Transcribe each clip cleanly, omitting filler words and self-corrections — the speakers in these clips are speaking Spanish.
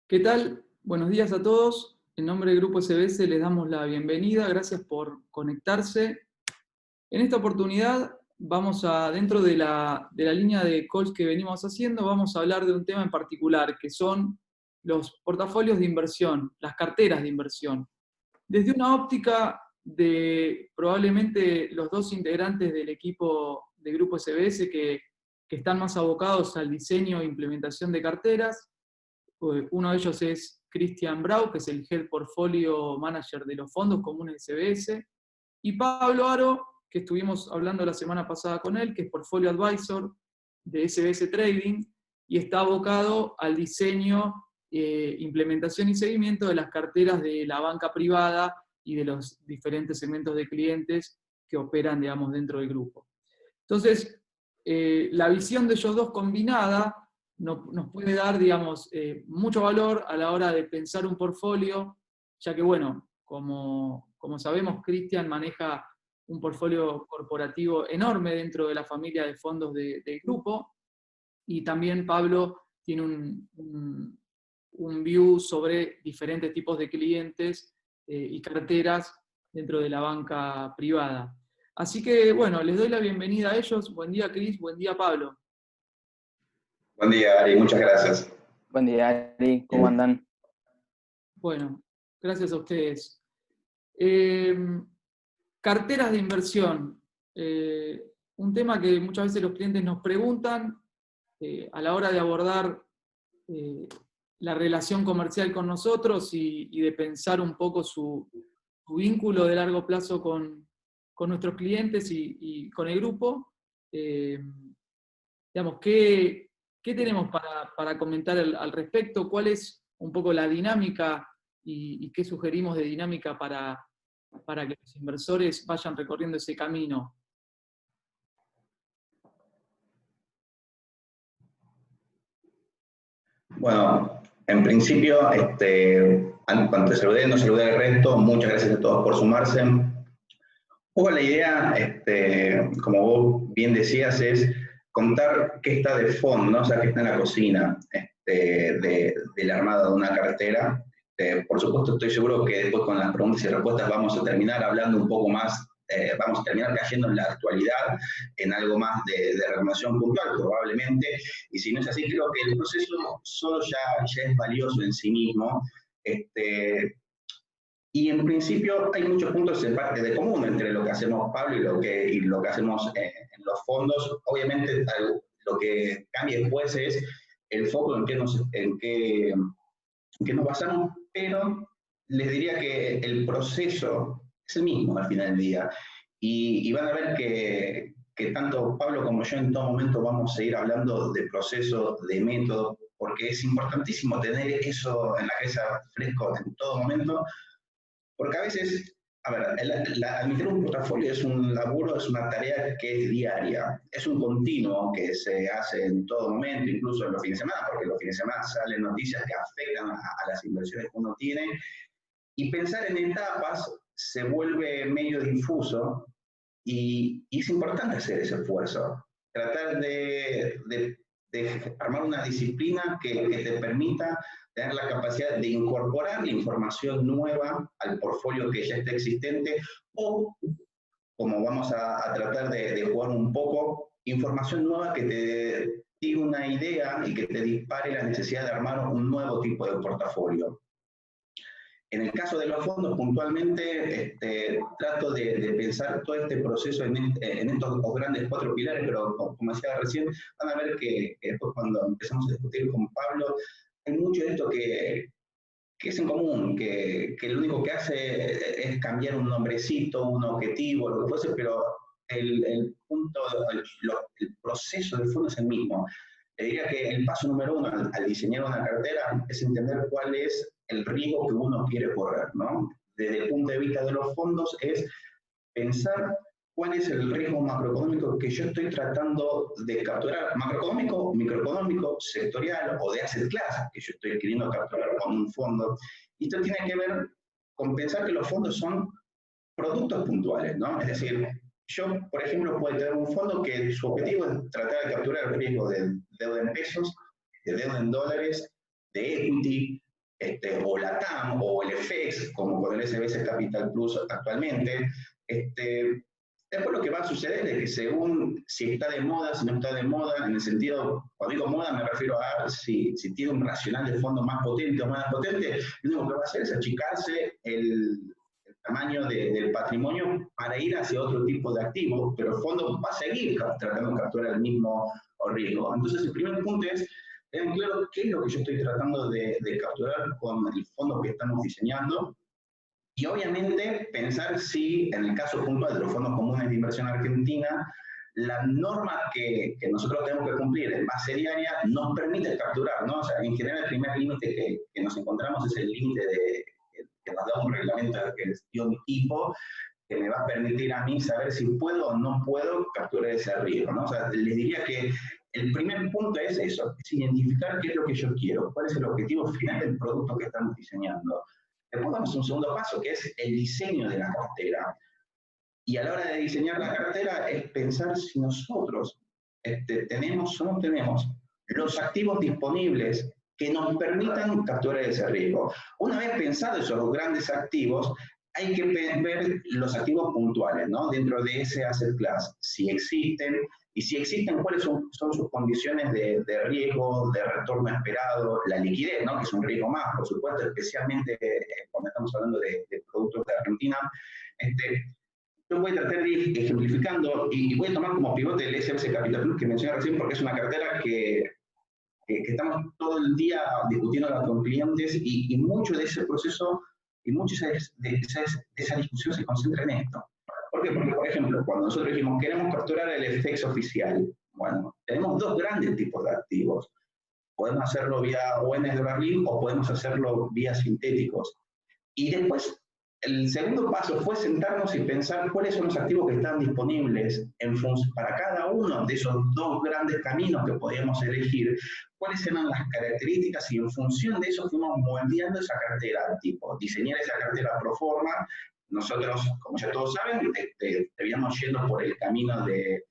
¿Qué tal? Buenos días a todos. En nombre del Grupo SBS les damos la bienvenida. Gracias por conectarse. En esta oportunidad vamos a, dentro de la línea de calls que venimos haciendo, vamos a hablar de un tema en particular, que son los portafolios de inversión, las carteras de inversión. Desde una óptica de probablemente los dos integrantes del equipo de Grupo SBS que están más abocados al diseño e implementación de carteras. Uno de ellos es Christian Brau, que es el Head Portfolio Manager de los fondos comunes de SBS, y Pablo Aro, que estuvimos hablando la semana pasada con él, que es Portfolio Advisor de SBS Trading, y está abocado al diseño, implementación y seguimiento de las carteras de la banca privada y de los diferentes segmentos de clientes que operan, digamos, dentro del grupo. Entonces, la visión de ellos dos combinada nos puede dar, digamos, mucho valor a la hora de pensar un portfolio, ya que, bueno, como sabemos, Christian maneja un portfolio corporativo enorme dentro de la familia de fondos del grupo, y también Pablo tiene un view sobre diferentes tipos de clientes y carteras dentro de la banca privada. Así que, bueno, les doy la bienvenida a ellos. Buen día, Cris. Buen día, Pablo. Buen día, Ari. Muchas gracias. Buen día, Ari. ¿Cómo andan? Bueno, gracias a ustedes. Carteras de inversión. Un tema que muchas veces los clientes nos preguntan a la hora de abordar la relación comercial con nosotros y de pensar un poco su vínculo de largo plazo con nuestros clientes y con el grupo. Digamos, ¿qué tenemos para comentar al respecto? ¿Cuál es un poco la dinámica y qué sugerimos de dinámica para que los inversores vayan recorriendo ese camino? Bueno, en principio, cuando te saludé, no saludé al resto. Muchas gracias a todos por sumarse. Un poco la idea, como vos bien decías, es contar qué está de fondo, ¿no? O sea, qué está en la cocina de la armada de una cartera. Por supuesto, estoy seguro que después con las preguntas y respuestas vamos a terminar hablando un poco más, vamos a terminar cayendo en la actualidad, en algo más de reclamación puntual probablemente, y si no es así, creo que el proceso solo ya es valioso en sí mismo. Y en principio hay muchos puntos en parte de común entre lo que hacemos Pablo y lo que hacemos en los fondos. Obviamente lo que cambia después es el foco en qué nos basamos, pero les diría que el proceso es el mismo al final del día. Y van a ver que tanto Pablo como yo en todo momento vamos a seguir hablando de proceso, de método, porque es importantísimo tener eso en la cabeza fresco en todo momento, porque a veces, a ver, administrar un portafolio es un laburo, es una tarea que es diaria, es un continuo que se hace en todo momento, incluso en los fines de semana, porque los fines de semana salen noticias que afectan a las inversiones que uno tiene, y pensar en etapas se vuelve medio difuso, y es importante hacer ese esfuerzo, tratar de armar una disciplina que te permita tener la capacidad de incorporar información nueva al portfolio que ya está existente, o, como vamos a tratar de jugar un poco, información nueva que te diga una idea y que te dispare la necesidad de armar un nuevo tipo de portafolio. En el caso de los fondos, puntualmente, trato de pensar todo este proceso en estos grandes 4 pilares, pero como decía recién, van a ver que después cuando empezamos a discutir con Pablo, hay mucho de esto que es en común, que lo único que hace es cambiar un nombrecito, un objetivo, lo que fuese, pero el punto, el proceso del fondo es el mismo. Le diría que el paso número 1 al diseñar una cartera es entender cuál es el riesgo que uno quiere correr, ¿no? Desde el punto de vista de los fondos es pensar cuál es el riesgo macroeconómico que yo estoy tratando de capturar, macroeconómico, microeconómico, sectorial o de asset class, que yo estoy queriendo capturar con un fondo. Y esto tiene que ver con pensar que los fondos son productos puntuales, ¿no? Es decir, yo, por ejemplo, puedo tener un fondo que su objetivo es tratar de capturar el riesgo de deuda en pesos, de deuda en dólares, de equity, o la TAM, o el FX, como con el SBS Capital Plus actualmente. Después lo que va a suceder es que según si está de moda, si no está de moda, en el sentido, cuando digo moda me refiero a si tiene un racional de fondo más potente o menos potente, lo único que va a hacer es achicarse el tamaño del patrimonio para ir hacia otro tipo de activos, pero el fondo va a seguir tratando de capturar el mismo riesgo. Entonces el primer punto es tener claro qué es lo que yo estoy tratando de capturar con el fondo que estamos diseñando. Y obviamente pensar si, en el caso puntual de los fondos comunes de inversión argentina, la norma que nosotros tenemos que cumplir en base diaria nos permite capturar, ¿no? O sea, en general el primer límite que nos encontramos es el límite que nos da un reglamento de gestión tipo, que me va a permitir a mí saber si puedo o no puedo capturar ese riesgo, ¿no? O sea, les diría que el primer punto es eso, es identificar qué es lo que yo quiero, cuál es el objetivo final del producto que estamos diseñando. Después vamos a un segundo paso, que es el diseño de la cartera. Y a la hora de diseñar la cartera es pensar si nosotros tenemos o no tenemos los activos disponibles que nos permitan capturar ese riesgo. Una vez pensados esos grandes activos, hay que ver los activos puntuales, ¿no? Dentro de ese asset class, si existen, y si existen, cuáles son sus condiciones de riesgo, de retorno esperado, la liquidez, ¿no? Que es un riesgo más, por supuesto, especialmente cuando estamos hablando de productos de Argentina. Yo voy a tratar de ir ejemplificando y voy a tomar como pivote el SBS Capital Plus que mencioné recién, porque es una cartera que estamos todo el día discutiendo con clientes y mucho de ese proceso y mucha de esa discusión se concentra en esto. ¿Por qué? Porque, por ejemplo, cuando nosotros dijimos queremos capturar el FX oficial, bueno, tenemos dos grandes tipos de activos. Podemos hacerlo vía ONs de Berlín o podemos hacerlo vía sintéticos. Y después, el segundo paso fue sentarnos y pensar cuáles son los activos que están disponibles para cada uno de esos dos grandes caminos que podíamos elegir, cuáles eran las características y en función de eso fuimos moldeando esa cartera, tipo diseñar esa cartera pro forma. Nosotros, como ya todos saben, debíamos yendo por el camino de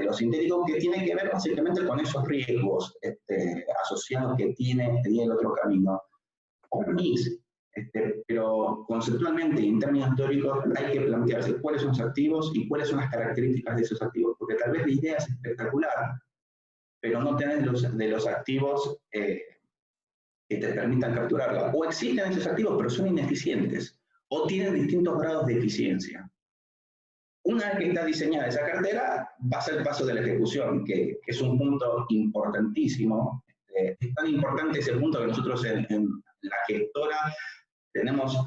los sintéticos que tiene que ver básicamente con esos riesgos asociados que tiene el otro camino. Un mix. Pero conceptualmente y en términos teóricos hay que plantearse cuáles son los activos y cuáles son las características de esos activos, porque tal vez la idea es espectacular, pero no tenés de los activos que te permitan capturarla. O existen esos activos, pero son ineficientes, o tienen distintos grados de eficiencia. Una vez que está diseñada esa cartera, va a ser el paso de la ejecución, que es un punto importantísimo. Es tan importante ese punto que nosotros en la gestora tenemos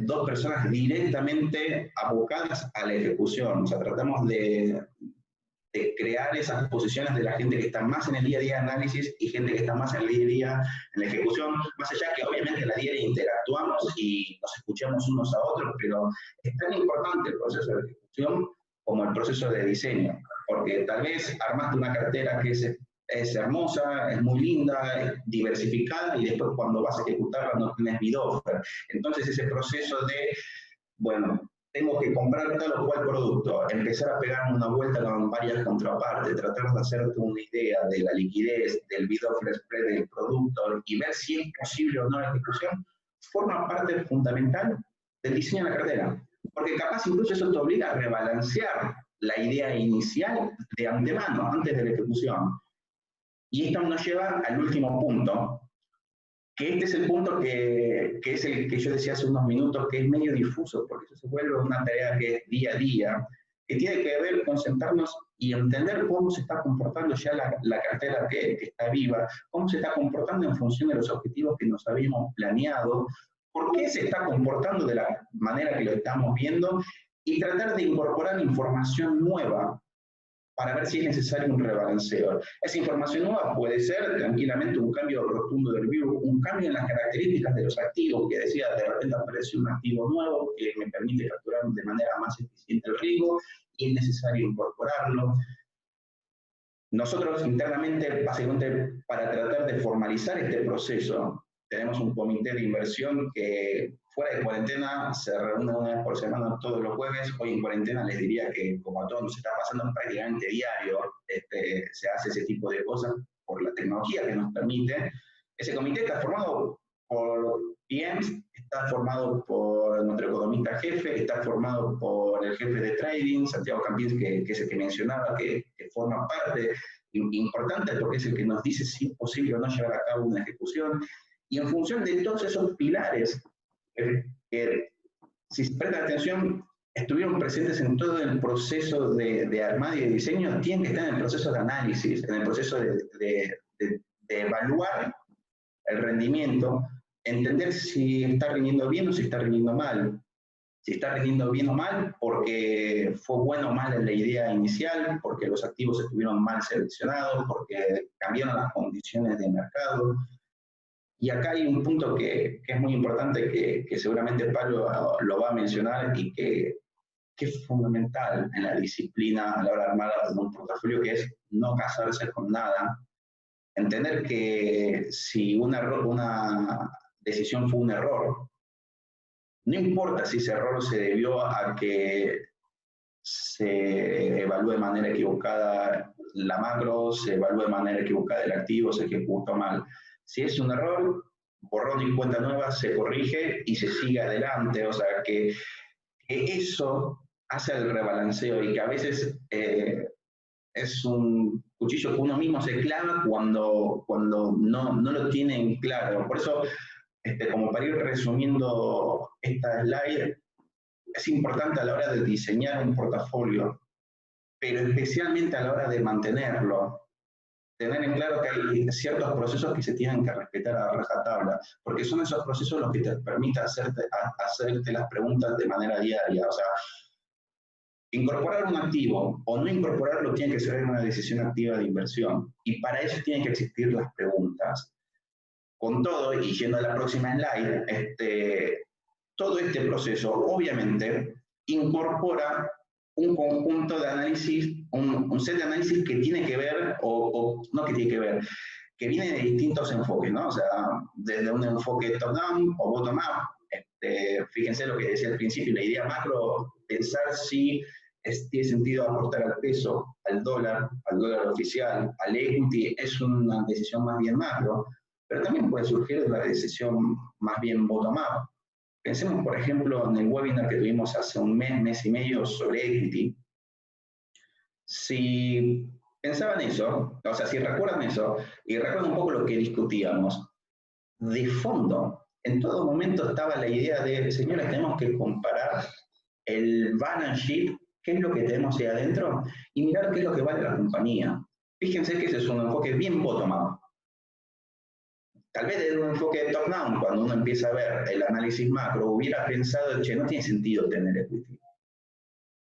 dos personas directamente abocadas a la ejecución. O sea, tratamos de crear esas posiciones de la gente que está más en el día a día de análisis y gente que está más en el día a día en la ejecución, más allá que obviamente en la día a día interactuamos y nos escuchamos unos a otros, pero es tan importante el proceso de ejecución como el proceso de diseño, porque tal vez armaste una cartera que es hermosa, es muy linda, es diversificada y después cuando vas a ejecutarla no tienes bid-offer. Entonces ese proceso de, bueno, tengo que comprar tal o cual producto, empezar a pegarme una vuelta con varias contrapartes, tratar de hacerte una idea de la liquidez, del bid-offer spread del producto y ver si es posible o no la ejecución, forma parte fundamental del diseño de la cartera. Porque capaz incluso eso te obliga a rebalancear la idea inicial de antemano, antes de la ejecución. Y esto nos lleva al último punto, que este es el punto que es el que yo decía hace unos minutos, que es medio difuso, porque eso se vuelve una tarea que es día a día, que tiene que ver con sentarnos y entender cómo se está comportando ya la cartera que está viva, cómo se está comportando en función de los objetivos que nos habíamos planeado, por qué se está comportando de la manera que lo estamos viendo, y tratar de incorporar información nueva para ver si es necesario un rebalanceo. Esa información nueva puede ser tranquilamente un cambio rotundo del view, un cambio en las características de los activos, que decía, de repente apareció un activo nuevo que me permite capturar de manera más eficiente el riesgo y es necesario incorporarlo. Nosotros internamente, básicamente, para tratar de formalizar este proceso, tenemos un comité de inversión que fuera de cuarentena se reúne una vez por semana todos los jueves. Hoy en cuarentena les diría que como a todos nos está pasando prácticamente diario, se hace ese tipo de cosas por la tecnología que nos permite. Ese comité está formado por PMs, está formado por nuestro economista jefe, está formado por el jefe de trading, Santiago Campins, que es el que mencionaba, que forma parte importante porque es el que nos dice si es posible o no llevar a cabo una ejecución. Y en función de todos esos pilares, si se prestan atención, estuvieron presentes en todo el proceso de armado y de diseño, tienen que estar en el proceso de análisis, en el proceso de evaluar el rendimiento, entender si está rindiendo bien o si está rindiendo mal. Si está rindiendo bien o mal, porque fue bueno o mal en la idea inicial, porque los activos estuvieron mal seleccionados, porque cambiaron las condiciones de mercado. Y acá hay un punto que es muy importante, que seguramente Pablo lo va a mencionar y que es fundamental en la disciplina a la hora de armar un portafolio, que es no casarse con nada. Entender que si una decisión fue un error, no importa si ese error se debió a que se evalúe de manera equivocada la macro, se evalúe de manera equivocada el activo, se ejecutó mal. Si es un error, borrón y cuenta nueva, se corrige y se sigue adelante. O sea, que eso hace el rebalanceo y que a veces es un cuchillo que uno mismo se clava cuando no lo tienen claro. Por eso, como para ir resumiendo esta slide, es importante a la hora de diseñar un portafolio, pero especialmente a la hora de mantenerlo, tener en claro que hay ciertos procesos que se tienen que respetar a rajatabla, porque son esos procesos los que te permiten hacerte las preguntas de manera diaria. O sea, incorporar un activo o no incorporarlo tiene que ser una decisión activa de inversión, y para eso tienen que existir las preguntas. Con todo, y yendo a la próxima slide, todo este proceso obviamente incorpora un conjunto de análisis, un set de análisis que tiene que ver, o no que tiene que ver, que viene de distintos enfoques, ¿no? O sea, desde un enfoque top-down o bottom-up. Fíjense lo que decía al principio, la idea macro, pensar si tiene sentido aportar al peso, al dólar oficial, al equity, es una decisión más bien macro, pero también puede surgir de una decisión más bien bottom-up. Pensemos, por ejemplo, en el webinar que tuvimos hace un mes y medio sobre equity. Si pensaban eso, o sea, si recuerdan eso, y recuerdan un poco lo que discutíamos, de fondo, en todo momento estaba la idea de, señores, tenemos que comparar el balance sheet, qué es lo que tenemos ahí adentro, y mirar qué es lo que vale la compañía. Fíjense que ese es un enfoque bien bottom-up. Tal vez desde un enfoque top-down, cuando uno empieza a ver el análisis macro, hubiera pensado, che, no tiene sentido tener equity.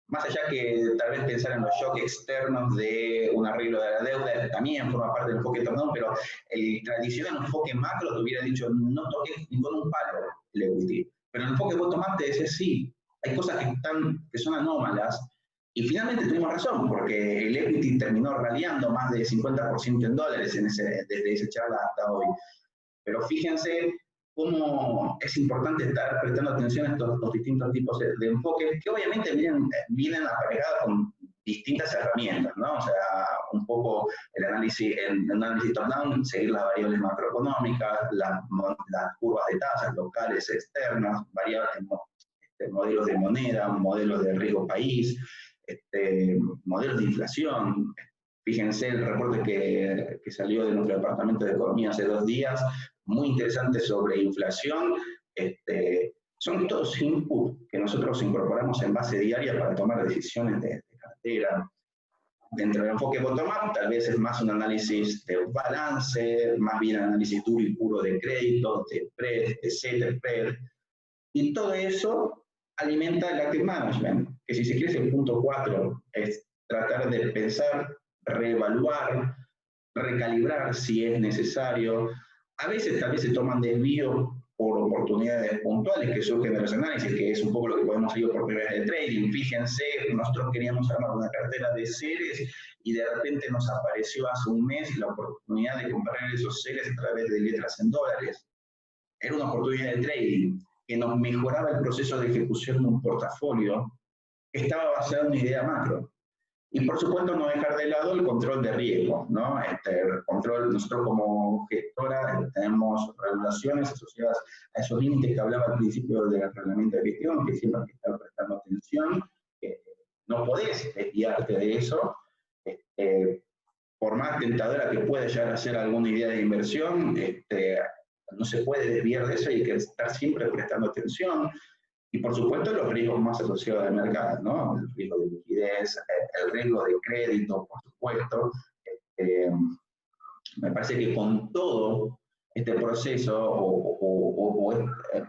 Más allá que tal vez pensar en los shocks externos de un arreglo de la deuda, también forma parte del enfoque top-down, pero el tradicional enfoque macro te hubiera dicho, no toques ni con un palo el equity. Pero el enfoque bottom-up te dice, sí, hay cosas que son anómalas, y finalmente tuvimos razón, porque el equity terminó raleando más de 50% en dólares desde esa charla hasta hoy. Pero fíjense cómo es importante estar prestando atención a estos distintos tipos de enfoques, que obviamente vienen aparejados con distintas herramientas, ¿no? O sea, un poco el análisis top-down, seguir las variables macroeconómicas, las curvas de tasas locales, externas, variables, modelos de moneda, modelos de riesgo país, modelos de inflación. Fíjense el reporte que salió de nuestro departamento de economía hace 2 días, muy interesante sobre inflación. Son todos inputs que nosotros incorporamos en base diaria para tomar decisiones de cartera. Dentro del enfoque bottom-up, tal vez es más un análisis de balance, más bien análisis duro y puro de crédito, de spread, de spread. Y todo eso alimenta el active management, que si se quiere es el punto 4, es tratar de pensar, reevaluar, recalibrar si es necesario. A veces tal vez se toman desvíos por oportunidades puntuales que surgen de los análisis, que es un poco lo que podemos seguir por oportunidades de trading. Fíjense, nosotros queríamos armar una cartera de series y de repente nos apareció hace un mes la oportunidad de comprar esos series a través de letras en dólares. Era una oportunidad de trading que nos mejoraba el proceso de ejecución de un portafolio que estaba basado en una idea macro. Y por supuesto no dejar de lado el control de riesgo, ¿no? El control, nosotros como gestora tenemos regulaciones asociadas a esos límites que hablaba al principio del reglamento de gestión, que siempre hay que estar prestando atención, no podés desviarte de eso, por más tentadora que pueda llegar a ser alguna idea de inversión, no se puede desviar de eso y hay que estar siempre prestando atención. Y por supuesto los riesgos más asociados al mercado, ¿no? El riesgo de liquidez, el riesgo de crédito, por supuesto. Me parece que con todo este proceso o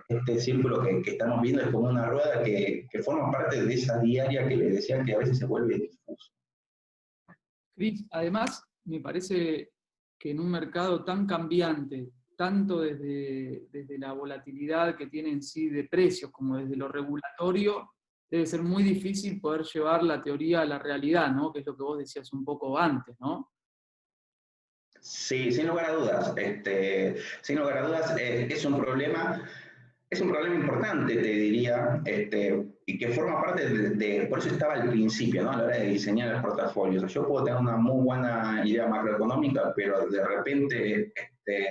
este círculo que estamos viendo es como una rueda que forma parte de esa diaria que les decía que a veces se vuelve difuso. Cris, además, me parece que en un mercado tan cambiante, tanto desde la volatilidad que tiene en sí de precios como desde lo regulatorio, debe ser muy difícil poder llevar la teoría a la realidad, ¿no? Que es lo que vos decías un poco antes, ¿no? Sí, sin lugar a dudas. Sin lugar a dudas, es un problema importante, te diría, y que forma parte por eso estaba al principio, ¿no? A la hora de diseñar los portafolios. Yo puedo tener una muy buena idea macroeconómica, pero de repente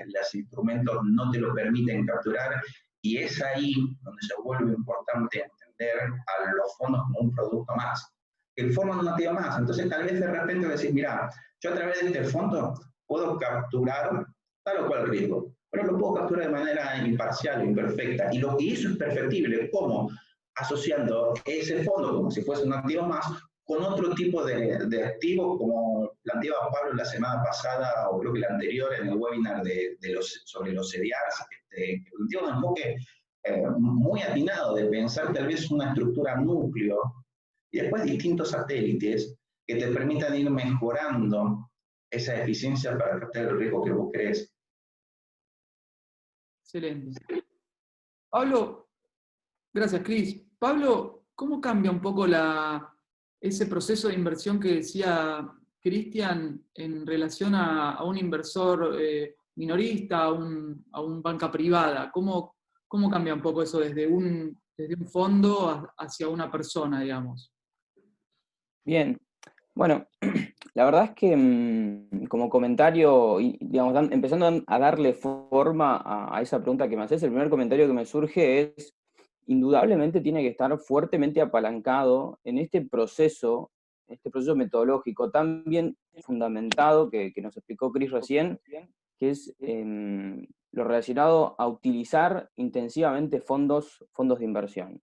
los instrumentos no te lo permiten capturar, y es ahí donde se vuelve importante entender a los fondos como un producto más. El fondo no te da más, entonces tal vez de repente decís, mira, yo a través de este fondo puedo capturar tal o cual riesgo, pero lo puedo capturar de manera imparcial o imperfecta. Y eso es perfectible. ¿Cómo? Asociando ese fondo como si fuese un activo más con otro tipo de activo, como planteaba Pablo la semana pasada, o creo que la anterior, en el webinar sobre los CDRs, que planteaba un enfoque muy atinado de pensar tal vez una estructura núcleo y después distintos satélites que te permitan ir mejorando esa eficiencia para captar el riesgo que vos querés. Excelente. Pablo, gracias, Cris. Pablo, ¿cómo cambia un poco ese proceso de inversión que decía Cristian en relación a un inversor minorista, a un banca privada? ¿Cómo cambia un poco eso desde un fondo hacia una persona, digamos? Bien, bueno, la verdad es que como comentario, y, digamos, empezando a darle forma a esa pregunta que me haces, el primer comentario que me surge es, indudablemente tiene que estar fuertemente apalancado en este proceso metodológico tan bien fundamentado que nos explicó Cris recién, que es lo relacionado a utilizar intensivamente fondos de inversión.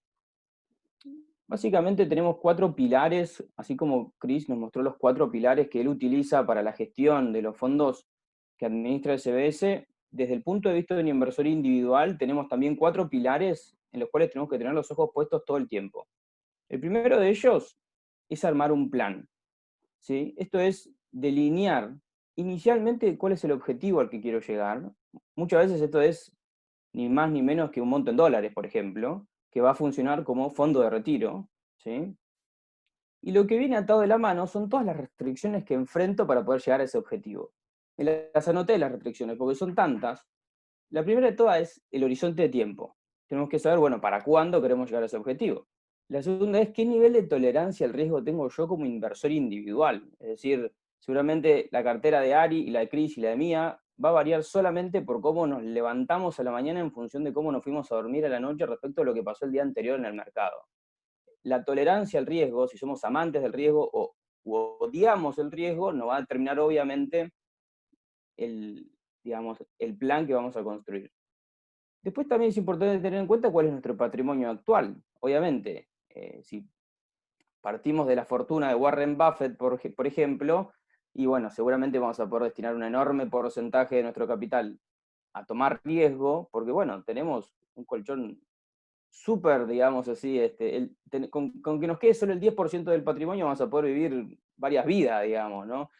Básicamente tenemos 4 pilares, así como Chris nos mostró los 4 pilares que él utiliza para la gestión de los fondos que administra SBS. Desde el punto de vista de un inversor individual, tenemos también 4 pilares en los cuales tenemos que tener los ojos puestos todo el tiempo. El primero de ellos es armar un plan, ¿sí? Esto es delinear inicialmente cuál es el objetivo al que quiero llegar. Muchas veces esto es ni más ni menos que un monto en dólares, por ejemplo, que va a funcionar como fondo de retiro, ¿sí? Y lo que viene atado de la mano son todas las restricciones que enfrento para poder llegar a ese objetivo. Me las anoté las restricciones, porque son tantas. La primera de todas es el horizonte de tiempo. Tenemos que saber, bueno, para cuándo queremos llegar a ese objetivo. La segunda es qué nivel de tolerancia al riesgo tengo yo como inversor individual. Es decir, seguramente la cartera de Ari y la de Chris y la de Mía va a variar solamente por cómo nos levantamos a la mañana en función de cómo nos fuimos a dormir a la noche respecto a lo que pasó el día anterior en el mercado. La tolerancia al riesgo, si somos amantes del riesgo o odiamos el riesgo, nos va a determinar obviamente digamos, el plan que vamos a construir. Después también es importante tener en cuenta cuál es nuestro patrimonio actual. Obviamente, si partimos de la fortuna de Warren Buffett, por ejemplo, y bueno, seguramente vamos a poder destinar un enorme porcentaje de nuestro capital a tomar riesgo, porque bueno, tenemos un colchón súper, digamos así, con que nos quede solo el 10% del patrimonio vamos a poder vivir varias vidas, digamos, ¿no?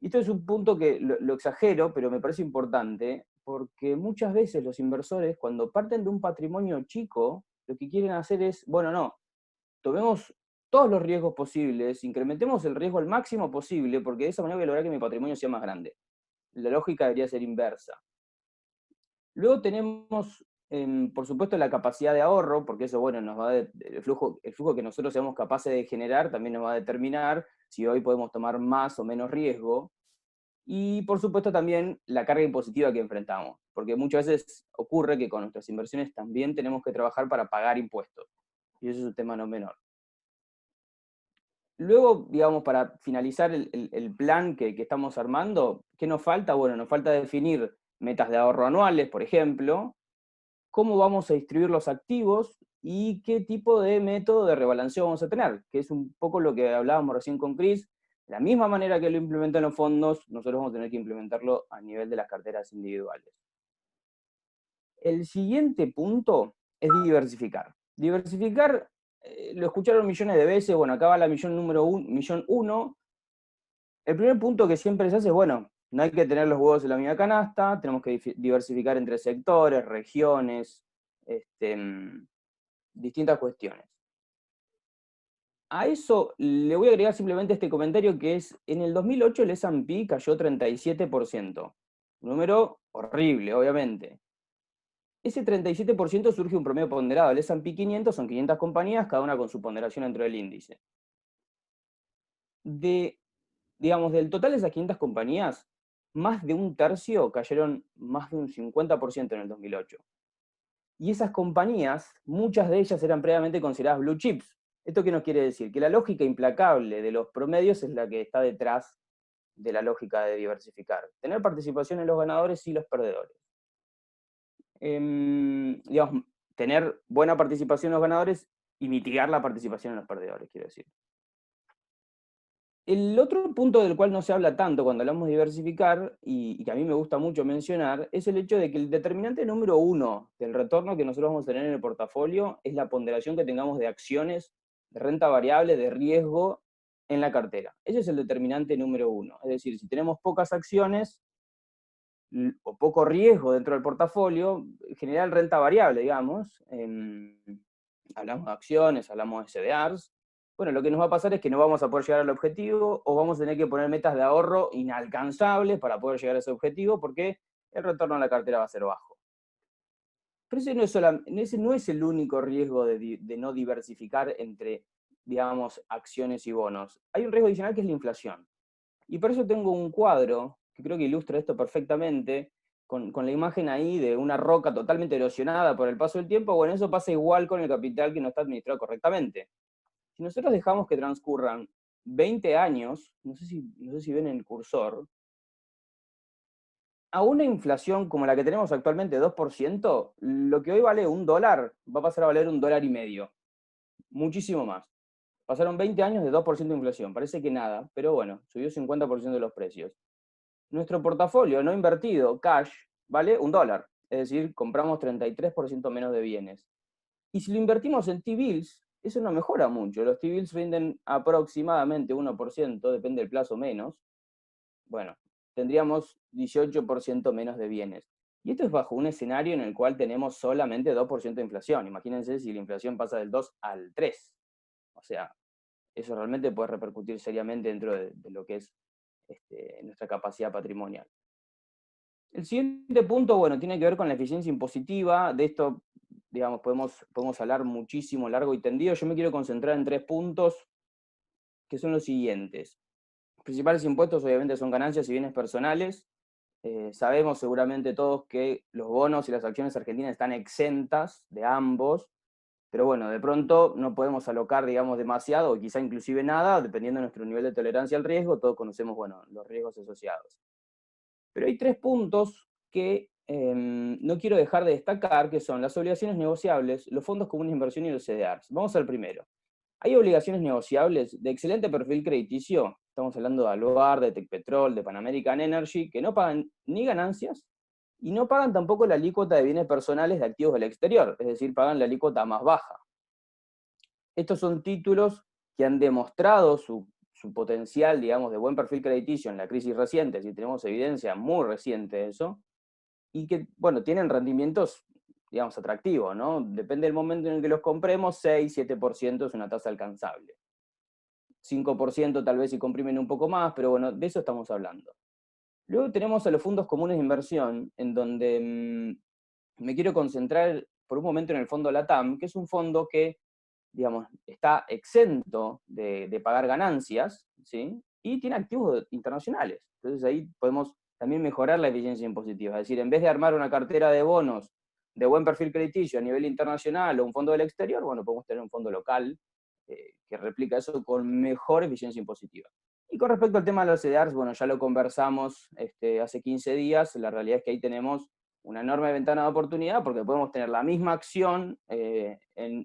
Y esto es un punto que lo exagero, pero me parece importante, porque muchas veces los inversores, cuando parten de un patrimonio chico, lo que quieren hacer es, bueno, no, tomemos todos los riesgos posibles, incrementemos el riesgo al máximo posible, porque de esa manera voy a lograr que mi patrimonio sea más grande. La lógica debería ser inversa. Luego tenemos Por supuesto, la capacidad de ahorro, porque eso, bueno, el flujo que nosotros seamos capaces de generar también nos va a determinar si hoy podemos tomar más o menos riesgo. Y por supuesto también la carga impositiva que enfrentamos, porque muchas veces ocurre que con nuestras inversiones también tenemos que trabajar para pagar impuestos. Y eso es un tema no menor. Luego, digamos, para finalizar el plan que estamos armando, ¿qué nos falta? Bueno, nos falta definir metas de ahorro anuales, por ejemplo, cómo vamos a distribuir los activos y qué tipo de método de rebalanceo vamos a tener, que es un poco lo que hablábamos recién con Chris. De la misma manera que lo implementan los fondos, nosotros vamos a tener que implementarlo a nivel de las carteras individuales. El siguiente punto es diversificar. Diversificar, lo escucharon millones de veces, bueno, acá va la millón uno. El primer punto que siempre se hace es, bueno, no hay que tener los huevos en la misma canasta, tenemos que diversificar entre sectores, regiones, distintas cuestiones. A eso le voy a agregar simplemente este comentario que es, en el 2008 el S&P cayó 37%, un número horrible, obviamente. Ese 37% surge un promedio ponderado, el S&P 500 son 500 compañías, cada una con su ponderación dentro del índice. Digamos, del total de esas 500 compañías, más de un tercio cayeron más de un 50% en el 2008. Y esas compañías, muchas de ellas eran previamente consideradas blue chips. ¿Esto qué nos quiere decir? Que la lógica implacable de los promedios es la que está detrás de la lógica de diversificar. Tener participación en los ganadores y los perdedores. Digamos, tener buena participación en los ganadores y mitigar la participación en los perdedores, quiero decir. El otro punto del cual no se habla tanto cuando hablamos de diversificar, y que a mí me gusta mucho mencionar, es el hecho de que el determinante número uno del retorno que nosotros vamos a tener en el portafolio es la ponderación que tengamos de acciones, de renta variable, de riesgo en la cartera. Ese es el determinante número uno. Es decir, si tenemos pocas acciones o poco riesgo dentro del portafolio, generar renta variable, digamos, hablamos de acciones, hablamos de CDRs. Bueno, lo que nos va a pasar es que no vamos a poder llegar al objetivo o vamos a tener que poner metas de ahorro inalcanzables para poder llegar a ese objetivo porque el retorno a la cartera va a ser bajo. Pero ese no es el único riesgo de no diversificar entre, digamos, acciones y bonos. Hay un riesgo adicional que es la inflación. Y por eso tengo un cuadro que creo que ilustra esto perfectamente, con la imagen ahí de una roca totalmente erosionada por el paso del tiempo. Bueno, eso pasa igual con el capital que no está administrado correctamente. Si nosotros dejamos que transcurran 20 años, no sé si ven el cursor, a una inflación como la que tenemos actualmente, 2%, lo que hoy vale $1 va a pasar a valer $1,50. Muchísimo más. Pasaron 20 años de 2% de inflación. Parece que nada, pero bueno, subió 50% de los precios. Nuestro portafolio no invertido, cash, vale $1. Es decir, compramos 33% menos de bienes. Y si lo invertimos en T-bills, eso no mejora mucho. Los T-bills rinden aproximadamente 1%, depende del plazo menos. Bueno, tendríamos 18% menos de bienes. Y esto es bajo un escenario en el cual tenemos solamente 2% de inflación. Imagínense si la inflación pasa del 2 al 3. O sea, eso realmente puede repercutir seriamente dentro de lo que es nuestra capacidad patrimonial. El siguiente punto, bueno, tiene que ver con la eficiencia impositiva. De esto, digamos, podemos hablar muchísimo, largo y tendido. Yo me quiero concentrar en 3 puntos, que son los siguientes. Los principales impuestos, obviamente, son ganancias y bienes personales. Sabemos seguramente todos que los bonos y las acciones argentinas están exentas de ambos, pero bueno, de pronto no podemos alocar, digamos, demasiado, o quizá inclusive nada, dependiendo de nuestro nivel de tolerancia al riesgo. Todos conocemos, bueno, los riesgos asociados. Pero hay 3 puntos que no quiero dejar de destacar, que son las obligaciones negociables, los fondos comunes de inversión y los CDRs. Vamos al primero. Hay obligaciones negociables de excelente perfil crediticio, estamos hablando de Aluar, de Tecpetrol, de Pan American Energy, que no pagan ni ganancias y no pagan tampoco la alícuota de bienes personales de activos del exterior, es decir, pagan la alícuota más baja. Estos son títulos que han demostrado su potencial, digamos, de buen perfil crediticio en la crisis reciente, si tenemos evidencia muy reciente de eso, y que, bueno, tienen rendimientos, digamos, atractivos, ¿no? Depende del momento en el que los compremos, 6, 7% es una tasa alcanzable. 5% tal vez si comprimen un poco más, pero bueno, de eso estamos hablando. Luego tenemos a los fondos comunes de inversión, en donde me quiero concentrar por un momento en el fondo LATAM, que es un fondo que, digamos, está exento de pagar ganancias, ¿sí? Y tiene activos internacionales. Entonces ahí podemos también mejorar la eficiencia impositiva. Es decir, en vez de armar una cartera de bonos de buen perfil crediticio a nivel internacional o un fondo del exterior, bueno, podemos tener un fondo local que replica eso con mejor eficiencia impositiva. Y con respecto al tema de los CDRs, bueno, ya lo conversamos hace 15 días, la realidad es que ahí tenemos una enorme ventana de oportunidad porque podemos tener la misma acción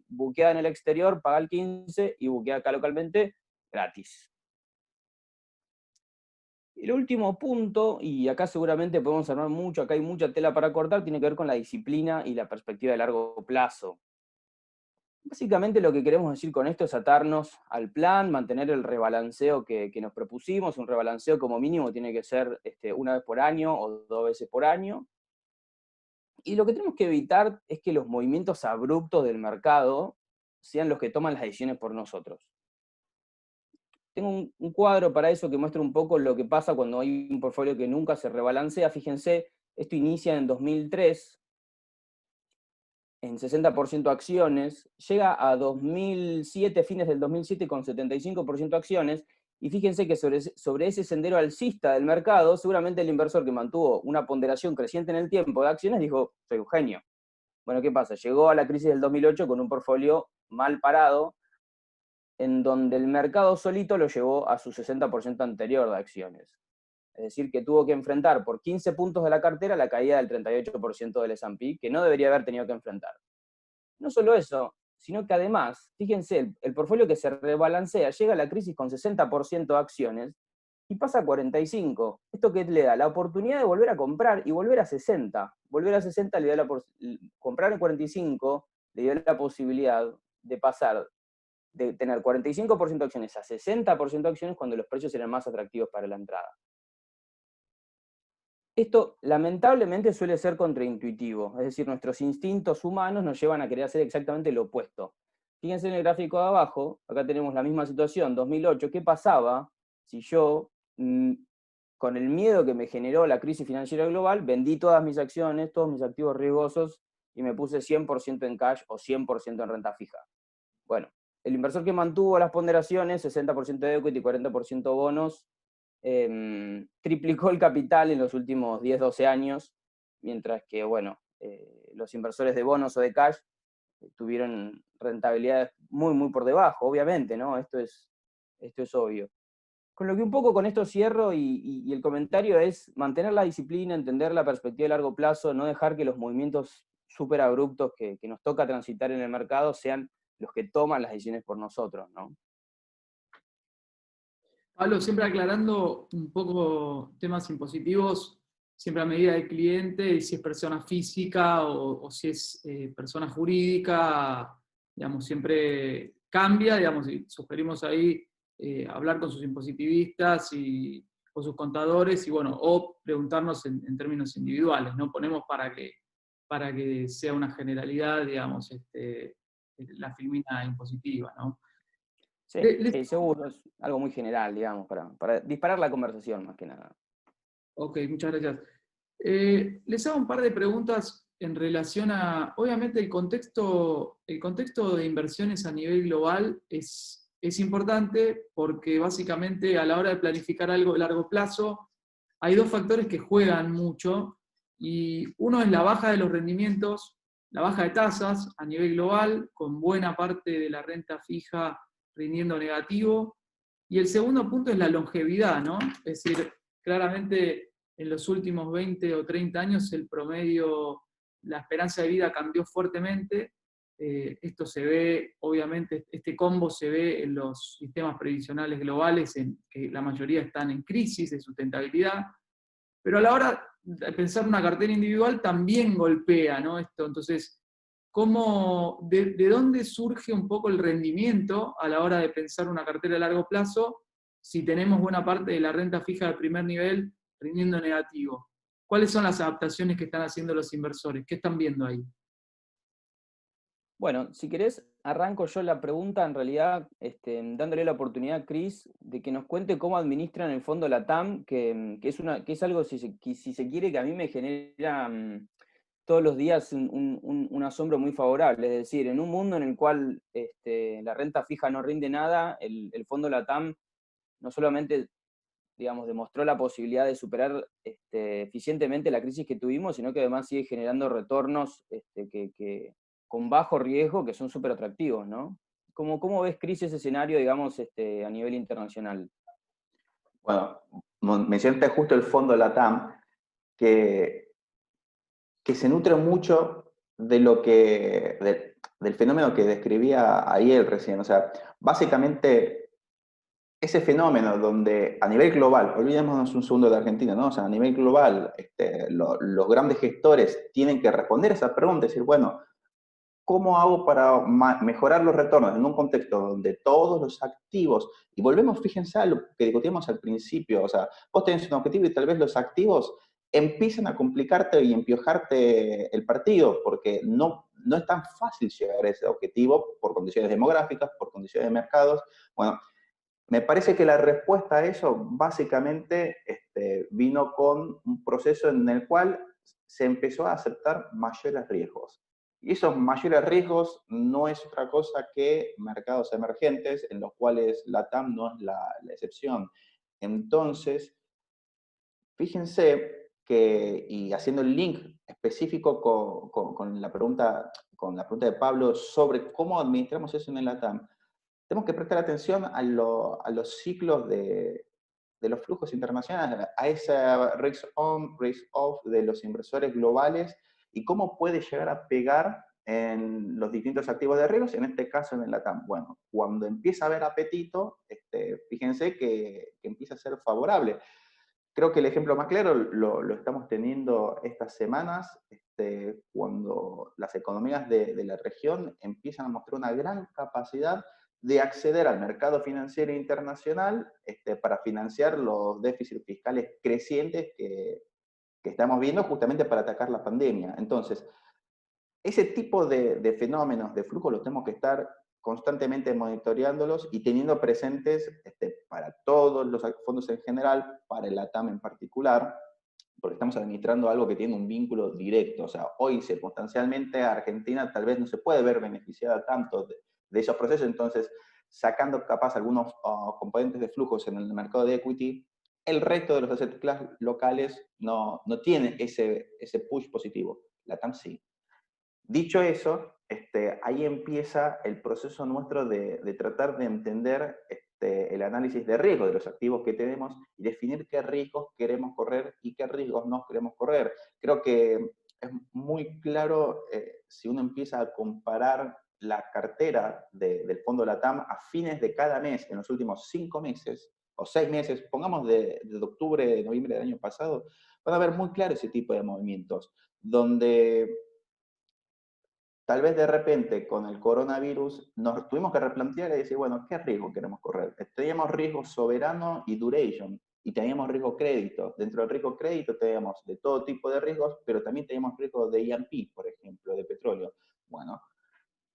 buqueada en el exterior, paga el 15 y buqueada acá localmente gratis. El último punto, y acá seguramente podemos hablar mucho, acá hay mucha tela para cortar, tiene que ver con la disciplina y la perspectiva de largo plazo. Básicamente lo que queremos decir con esto es atarnos al plan, mantener el rebalanceo que nos propusimos. Un rebalanceo como mínimo tiene que ser una vez por año o 2 veces por año. Y lo que tenemos que evitar es que los movimientos abruptos del mercado sean los que toman las decisiones por nosotros. Tengo un cuadro para eso que muestra un poco lo que pasa cuando hay un portfolio que nunca se rebalancea. Fíjense, esto inicia en 2003, en 60% acciones, llega a 2007, fines del 2007 con 75% acciones, y fíjense que sobre ese sendero alcista del mercado, seguramente el inversor que mantuvo una ponderación creciente en el tiempo de acciones dijo, soy un genio. Bueno, ¿qué pasa? Llegó a la crisis del 2008 con un portfolio mal parado, en donde el mercado solito lo llevó a su 60% anterior de acciones. Es decir, que tuvo que enfrentar por 15 puntos de la cartera la caída del 38% del S&P, que no debería haber tenido que enfrentar. No solo eso, sino que además, fíjense, el portfolio que se rebalancea llega a la crisis con 60% de acciones y pasa a 45. ¿Esto qué le da? La oportunidad de volver a comprar y volver a 60. Volver a 60 le da comprar en 45 le dio la posibilidad de pasar de tener 45% de acciones a 60% de acciones cuando los precios eran más atractivos para la entrada. Esto lamentablemente suele ser contraintuitivo, es decir, nuestros instintos humanos nos llevan a querer hacer exactamente lo opuesto. Fíjense en el gráfico de abajo, acá tenemos la misma situación, 2008, ¿qué pasaba si yo, con el miedo que me generó la crisis financiera global, vendí todas mis acciones, todos mis activos riesgosos y me puse 100% en cash o 100% en renta fija? Bueno, el inversor que mantuvo las ponderaciones, 60% de equity, 40% bonos, triplicó el capital en los últimos 10, 12 años, mientras que, bueno, los inversores de bonos o de cash tuvieron rentabilidades muy, muy por debajo, obviamente, ¿no? Esto es obvio. Con lo que un poco con esto cierro y el comentario es mantener la disciplina, entender la perspectiva de largo plazo, no dejar que los movimientos súper abruptos que nos toca transitar en el mercado sean los que toman las decisiones por nosotros, ¿no? Pablo, siempre aclarando un poco temas impositivos, siempre a medida del cliente, y si es persona física o si es persona jurídica, digamos, siempre cambia, digamos, y sugerimos ahí hablar con sus impositivistas o sus contadores, y bueno, o preguntarnos en términos individuales, ¿no? Ponemos para que sea una generalidad, digamos, la filmina impositiva, ¿no? Sí, sí, seguro, es algo muy general, digamos, para disparar la conversación más que nada. Ok, muchas gracias. Les hago un par de preguntas en relación a, obviamente el contexto de inversiones a nivel global es importante porque básicamente a la hora de planificar algo de largo plazo hay dos factores que juegan mucho y uno es la baja de los rendimientos, la baja de tasas a nivel global, con buena parte de la renta fija rindiendo negativo, y el segundo punto es la longevidad, ¿no? Es decir, claramente en los últimos 20 o 30 años el promedio, la esperanza de vida cambió fuertemente. Esto se ve, obviamente, este combo se ve en los sistemas previsionales globales, en que la mayoría están en crisis de sustentabilidad, pero a la hora de pensar una cartera individual también golpea, ¿no? Esto, entonces, ¿de dónde surge un poco el rendimiento a la hora de pensar una cartera a largo plazo si tenemos buena parte de la renta fija de primer nivel rindiendo negativo? ¿Cuáles son las adaptaciones que están haciendo los inversores? ¿Qué están viendo ahí? Bueno, si querés, arranco yo la pregunta, en realidad, dándole la oportunidad a Chris de que nos cuente cómo administran el fondo LATAM, que es algo, si se quiere, que a mí me genera todos los días un asombro muy favorable. Es decir, en un mundo en el cual la renta fija no rinde nada, el fondo LATAM no solamente, digamos, demostró la posibilidad de superar eficientemente la crisis que tuvimos, sino que además sigue generando retornos con bajo riesgo que son súper atractivos, ¿no? ¿Cómo ves, Cris, ese escenario, digamos, a nivel internacional? Bueno, mencionaste justo el fondo LATAM, que, que se nutre mucho de del fenómeno que describía Ariel recién. O sea, básicamente ese fenómeno donde a nivel global, olvidémonos un segundo de Argentina, ¿no? O sea, a nivel global, los grandes gestores tienen que responder a esa pregunta, decir, bueno, ¿cómo hago para mejorar los retornos en un contexto donde todos los activos, y volvemos, fíjense a lo que discutíamos al principio, o sea, vos tenés un objetivo y tal vez los activos empiezan a complicarte y empiojarte el partido, porque no es tan fácil llegar a ese objetivo por condiciones demográficas, por condiciones de mercados. Bueno, me parece que la respuesta a eso básicamente vino con un proceso en el cual se empezó a aceptar mayores riesgos. Y esos mayores riesgos no es otra cosa que mercados emergentes, en los cuales la TAM no es la excepción. Entonces, fíjense que, y haciendo el link específico con con la pregunta de Pablo sobre cómo administramos eso en el LATAM, tenemos que prestar atención a los ciclos de los flujos internacionales, a esa risk on, risk off de los inversores globales y cómo puede llegar a pegar en los distintos activos de riesgos, en este caso en el LATAM. Bueno, cuando empieza a haber apetito, fíjense que empieza a ser favorable. Creo que el ejemplo más claro lo estamos teniendo estas semanas, cuando las economías de la región empiezan a mostrar una gran capacidad de acceder al mercado financiero internacional para financiar los déficits fiscales crecientes que estamos viendo justamente para atacar la pandemia. Entonces, ese tipo de fenómenos de flujo los tenemos que estar constantemente monitoreándolos y teniendo presentes para todos los fondos en general, para el LATAM en particular, porque estamos administrando algo que tiene un vínculo directo. O sea, hoy circunstancialmente Argentina tal vez no se puede ver beneficiada tanto de esos procesos, entonces sacando capaz algunos componentes de flujos en el mercado de equity, el resto de los asset class locales no tiene ese push positivo. LATAM sí. Dicho eso, ahí empieza el proceso nuestro de tratar de entender el análisis de riesgo de los activos que tenemos y definir qué riesgos queremos correr y qué riesgos no queremos correr. Creo que es muy claro si uno empieza a comparar la cartera del fondo LATAM a fines de cada mes, en los últimos 5 meses o 6 meses, pongamos de octubre, noviembre del año pasado, van a ver muy claro ese tipo de movimientos, donde tal vez de repente con el coronavirus nos tuvimos que replantear y decir, bueno, ¿qué riesgo queremos correr? Teníamos riesgo soberano y duration, y teníamos riesgo crédito. Dentro del riesgo crédito teníamos de todo tipo de riesgos, pero también teníamos riesgo de E&P, por ejemplo, de petróleo. Bueno,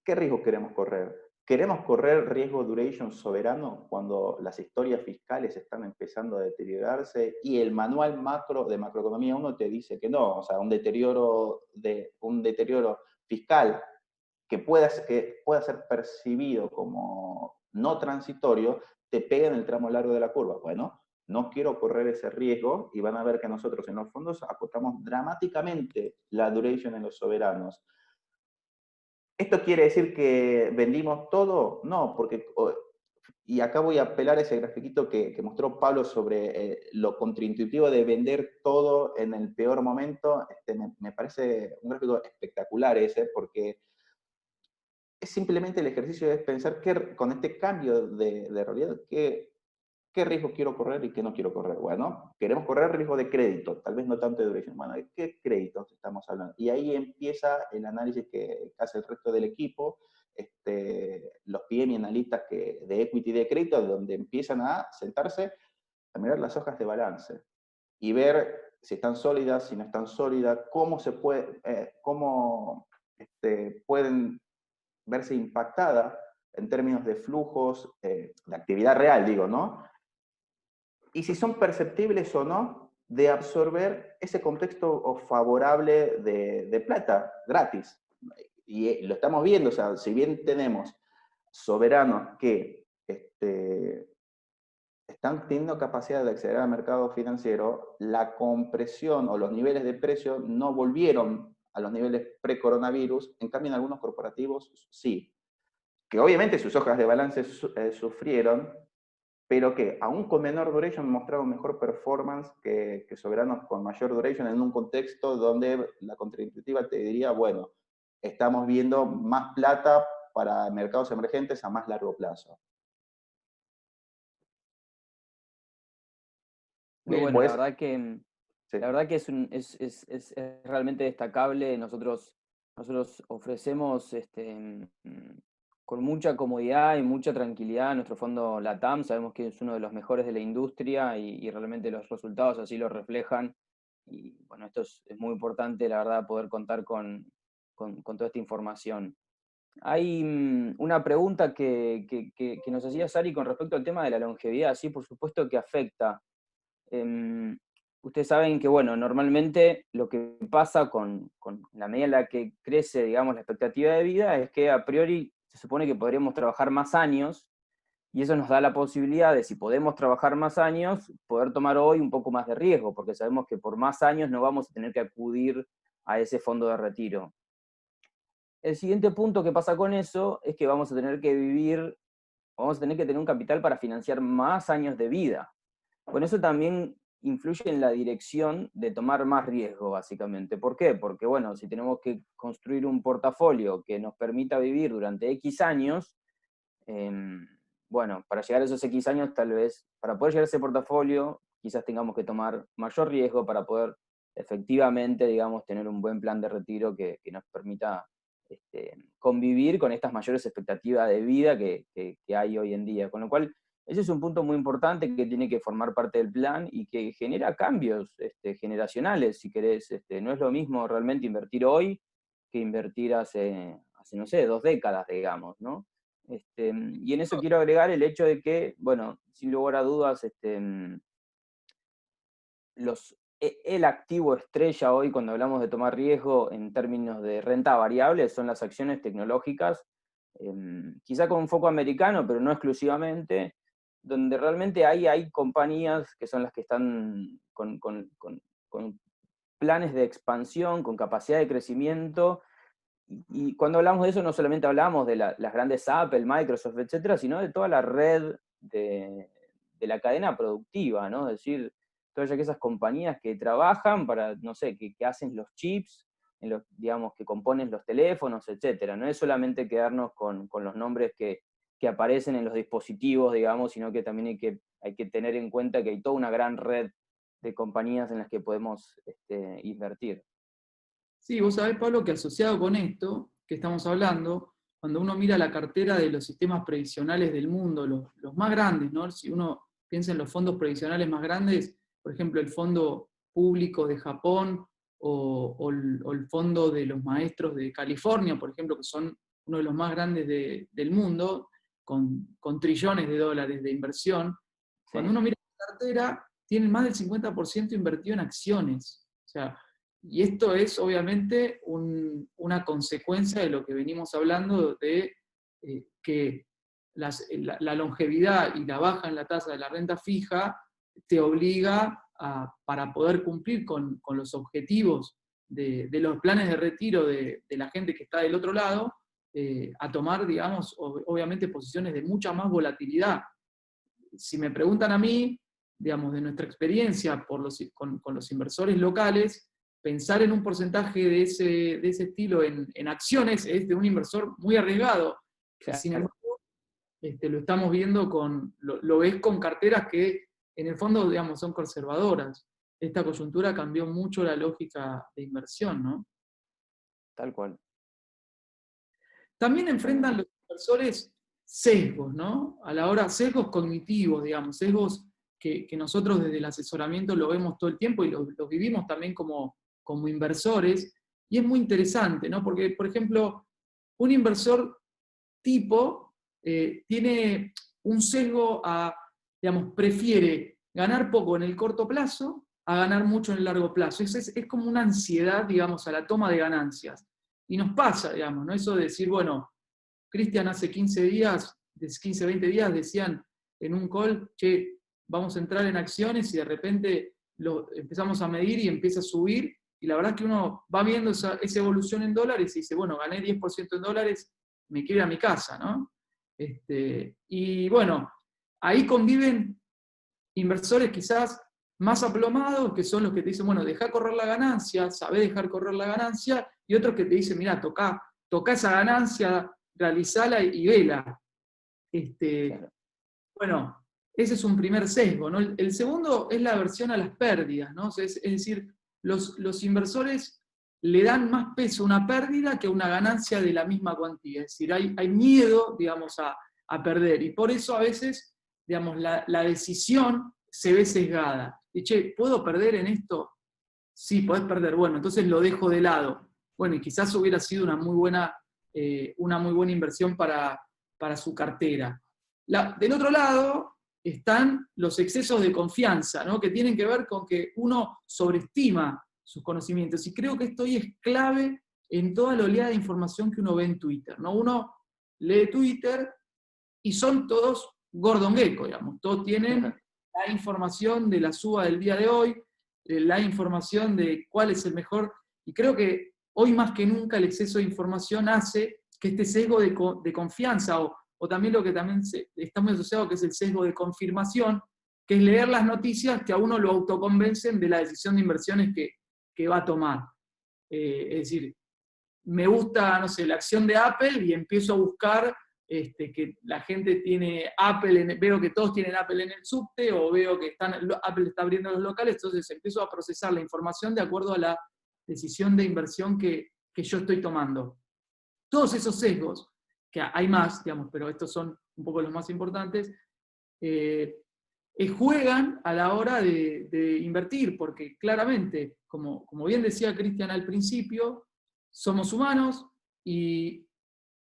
¿qué riesgo queremos correr? ¿Queremos correr riesgo duration soberano cuando las historias fiscales están empezando a deteriorarse y el manual macro de macroeconomía 1 te dice que no? O sea, un deterioro fiscal que pueda ser percibido como no transitorio, te pega en el tramo largo de la curva. Bueno, no quiero correr ese riesgo y van a ver que nosotros en los fondos acotamos dramáticamente la duration en los soberanos. ¿Esto quiere decir que vendimos todo? No, porque, y acá voy a apelar a ese grafiquito que mostró Pablo sobre lo contraintuitivo de vender todo en el peor momento. Me parece un gráfico espectacular ese, porque es simplemente el ejercicio de pensar que con este cambio de realidad, ¿qué riesgo quiero correr y qué no quiero correr? Bueno, queremos correr riesgo de crédito, tal vez no tanto de duration. Bueno, ¿de qué créditos estamos hablando? Y ahí empieza el análisis que hace el resto del equipo, los PM y analistas de equity y de crédito, donde empiezan a sentarse a mirar las hojas de balance y ver si están sólidas, si no están sólidas, cómo pueden verse impactada en términos de flujos, de actividad real, digo, ¿no? Y si son perceptibles o no, de absorber ese contexto favorable de plata, gratis. Y lo estamos viendo, o sea, si bien tenemos soberanos que están teniendo capacidad de acceder al mercado financiero, la compresión o los niveles de precio no volvieron a los niveles pre-coronavirus, en cambio en algunos corporativos sí. Que obviamente sus hojas de balance sufrieron, pero que aún con menor duration mostraron mejor performance que soberanos con mayor duration en un contexto donde la contraintuitiva te diría, bueno, estamos viendo más plata para mercados emergentes a más largo plazo. Muy bueno, la verdad que, sí. la verdad que es realmente destacable. Nosotros ofrecemos con mucha comodidad y mucha tranquilidad nuestro fondo LATAM. Sabemos que es uno de los mejores de la industria y realmente los resultados así lo reflejan. Y bueno, esto es muy importante, la verdad, poder contar con toda esta información. Hay una pregunta que nos hacía Sari con respecto al tema de la longevidad. Sí, por supuesto que afecta. Ustedes saben que, bueno, normalmente lo que pasa con la medida en la que crece, digamos, la expectativa de vida es que a priori se supone que podríamos trabajar más años, y eso nos da la posibilidad de, si podemos trabajar más años, poder tomar hoy un poco más de riesgo, porque sabemos que por más años no vamos a tener que acudir a ese fondo de retiro. El siguiente punto que pasa con eso es que vamos a tener que tener un capital para financiar más años de vida. Bueno, eso también influye en la dirección de tomar más riesgo, básicamente. ¿Por qué? Porque, bueno, si tenemos que construir un portafolio que nos permita vivir durante X años, bueno, para llegar a esos X años, tal vez, para poder llegar a ese portafolio, quizás tengamos que tomar mayor riesgo para poder efectivamente, digamos, tener un buen plan de retiro que nos permita convivir con estas mayores expectativas de vida que hay hoy en día. Con lo cual, ese es un punto muy importante que tiene que formar parte del plan y que genera cambios generacionales, si querés. No es lo mismo realmente invertir hoy que invertir hace no sé, 2 décadas, digamos, ¿no? Y en eso quiero agregar el hecho de que, bueno, sin lugar a dudas, el activo estrella hoy, cuando hablamos de tomar riesgo en términos de renta variable, son las acciones tecnológicas, quizá con un foco americano, pero no exclusivamente, donde realmente hay compañías que son las que están con planes de expansión, con capacidad de crecimiento. Y cuando hablamos de eso, no solamente hablamos de las grandes Apple, Microsoft, etcétera, sino de toda la red de la cadena productiva, ¿no? Es decir, todas esas compañías que trabajan para, no sé, que hacen los chips, digamos, que componen los teléfonos, etcétera. No es solamente quedarnos con los nombres que aparecen en los dispositivos, digamos, sino que también hay que tener en cuenta que hay toda una gran red de compañías en las que podemos invertir. Sí, vos sabés, Pablo, que asociado con esto que estamos hablando, cuando uno mira la cartera de los sistemas previsionales del mundo, los más grandes, ¿no? Si uno piensa en los fondos previsionales más grandes, por ejemplo, el Fondo Público de Japón o el Fondo de los Maestros de California, por ejemplo, que son uno de los más grandes del mundo, con trillones de dólares de inversión, Sí. Cuando uno mira la cartera, tienen más del 50% invertido en acciones. O sea, y esto es obviamente una consecuencia de lo que venimos hablando de que la longevidad y la baja en la tasa de la renta fija te obliga para poder cumplir con los objetivos de los planes de retiro de la gente que está del otro lado, a tomar, digamos, obviamente posiciones de mucha más volatilidad. Si me preguntan a mí, digamos, de nuestra experiencia con los inversores locales, pensar en un porcentaje de ese estilo en acciones es de un inversor muy arriesgado. Claro. Sin embargo, lo estamos viendo lo ves con carteras que en el fondo, digamos, son conservadoras. Esta coyuntura cambió mucho la lógica de inversión, ¿no? Tal cual. También enfrentan los inversores sesgos, ¿no? A la hora, sesgos cognitivos, digamos, sesgos que nosotros desde el asesoramiento lo vemos todo el tiempo y lo vivimos también como inversores, y es muy interesante, ¿no? Porque, por ejemplo, un inversor tipo tiene un sesgo digamos, prefiere ganar poco en el corto plazo a ganar mucho en el largo plazo. Es como una ansiedad, digamos, a la toma de ganancias. Y nos pasa, digamos, ¿no? Eso de decir, bueno, Cristian hace 15 días, 15, 20 días decían en un call, che, vamos a entrar en acciones y de repente lo empezamos a medir y empieza a subir. Y la verdad es que uno va viendo esa evolución en dólares y dice, bueno, gané 10% en dólares, me quiero ir a mi casa, ¿no? Y bueno, ahí conviven inversores quizás más aplomados, que son los que te dicen, bueno, deja correr la ganancia, sabé dejar correr la ganancia, y otros que te dicen, mira, toca esa ganancia, realizala y vela. Claro. Bueno, ese es un primer sesgo, ¿no? El segundo es la aversión a las pérdidas, ¿no? Es decir, los inversores le dan más peso a una pérdida que a una ganancia de la misma cuantía. Es decir, hay miedo, digamos, a perder. Y por eso a veces, digamos, la decisión se ve sesgada. Y, che, ¿puedo perder en esto? Sí, podés perder. Bueno, entonces lo dejo de lado. Bueno, y quizás hubiera sido una muy buena inversión para su cartera. Del otro lado están los excesos de confianza, ¿no? Que tienen que ver con que uno sobreestima sus conocimientos. Y creo que esto hoy es clave en toda la oleada de información que uno ve en Twitter, ¿no? Uno lee Twitter y son todos Gordon Gekko, digamos. Todos tienen la información de la suba del día de hoy, la información de cuál es el mejor. Y creo que hoy más que nunca el exceso de información hace que este sesgo de confianza o también lo que también está muy asociado, que es el sesgo de confirmación, que es leer las noticias que a uno lo autoconvencen de la decisión de inversiones que va a tomar. Es decir, me gusta, no sé, la acción de Apple y empiezo a buscar que la gente tiene Apple, veo que todos tienen Apple en el subte, o veo que Apple está abriendo los locales, entonces empiezo a procesar la información de acuerdo a la decisión de inversión que yo estoy tomando. Todos esos sesgos, que hay más, digamos, pero estos son un poco los más importantes, juegan a la hora de invertir, porque claramente, como bien decía Cristian al principio, somos humanos y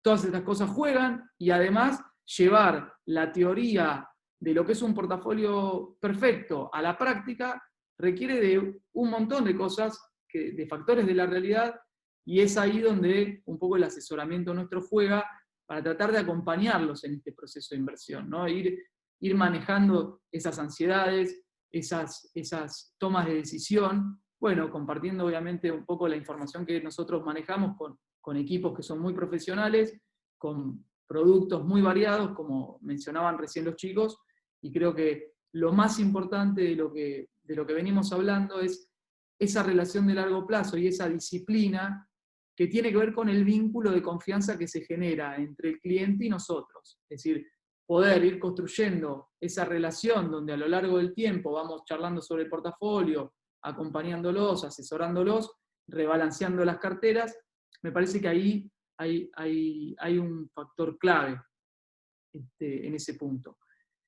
todas estas cosas juegan, y además llevar la teoría de lo que es un portafolio perfecto a la práctica requiere de un montón de cosas, de factores de la realidad, y es ahí donde un poco el asesoramiento nuestro juega para tratar de acompañarlos en este proceso de inversión, ¿no? Ir manejando esas ansiedades, esas tomas de decisión, bueno, compartiendo obviamente un poco la información que nosotros manejamos con equipos que son muy profesionales, con productos muy variados, como mencionaban recién los chicos, y creo que lo más importante de lo que venimos hablando es esa relación de largo plazo y esa disciplina que tiene que ver con el vínculo de confianza que se genera entre el cliente y nosotros. Es decir, poder ir construyendo esa relación donde a lo largo del tiempo vamos charlando sobre el portafolio, acompañándolos, asesorándolos, rebalanceando las carteras. Me parece que ahí hay un factor clave en ese punto.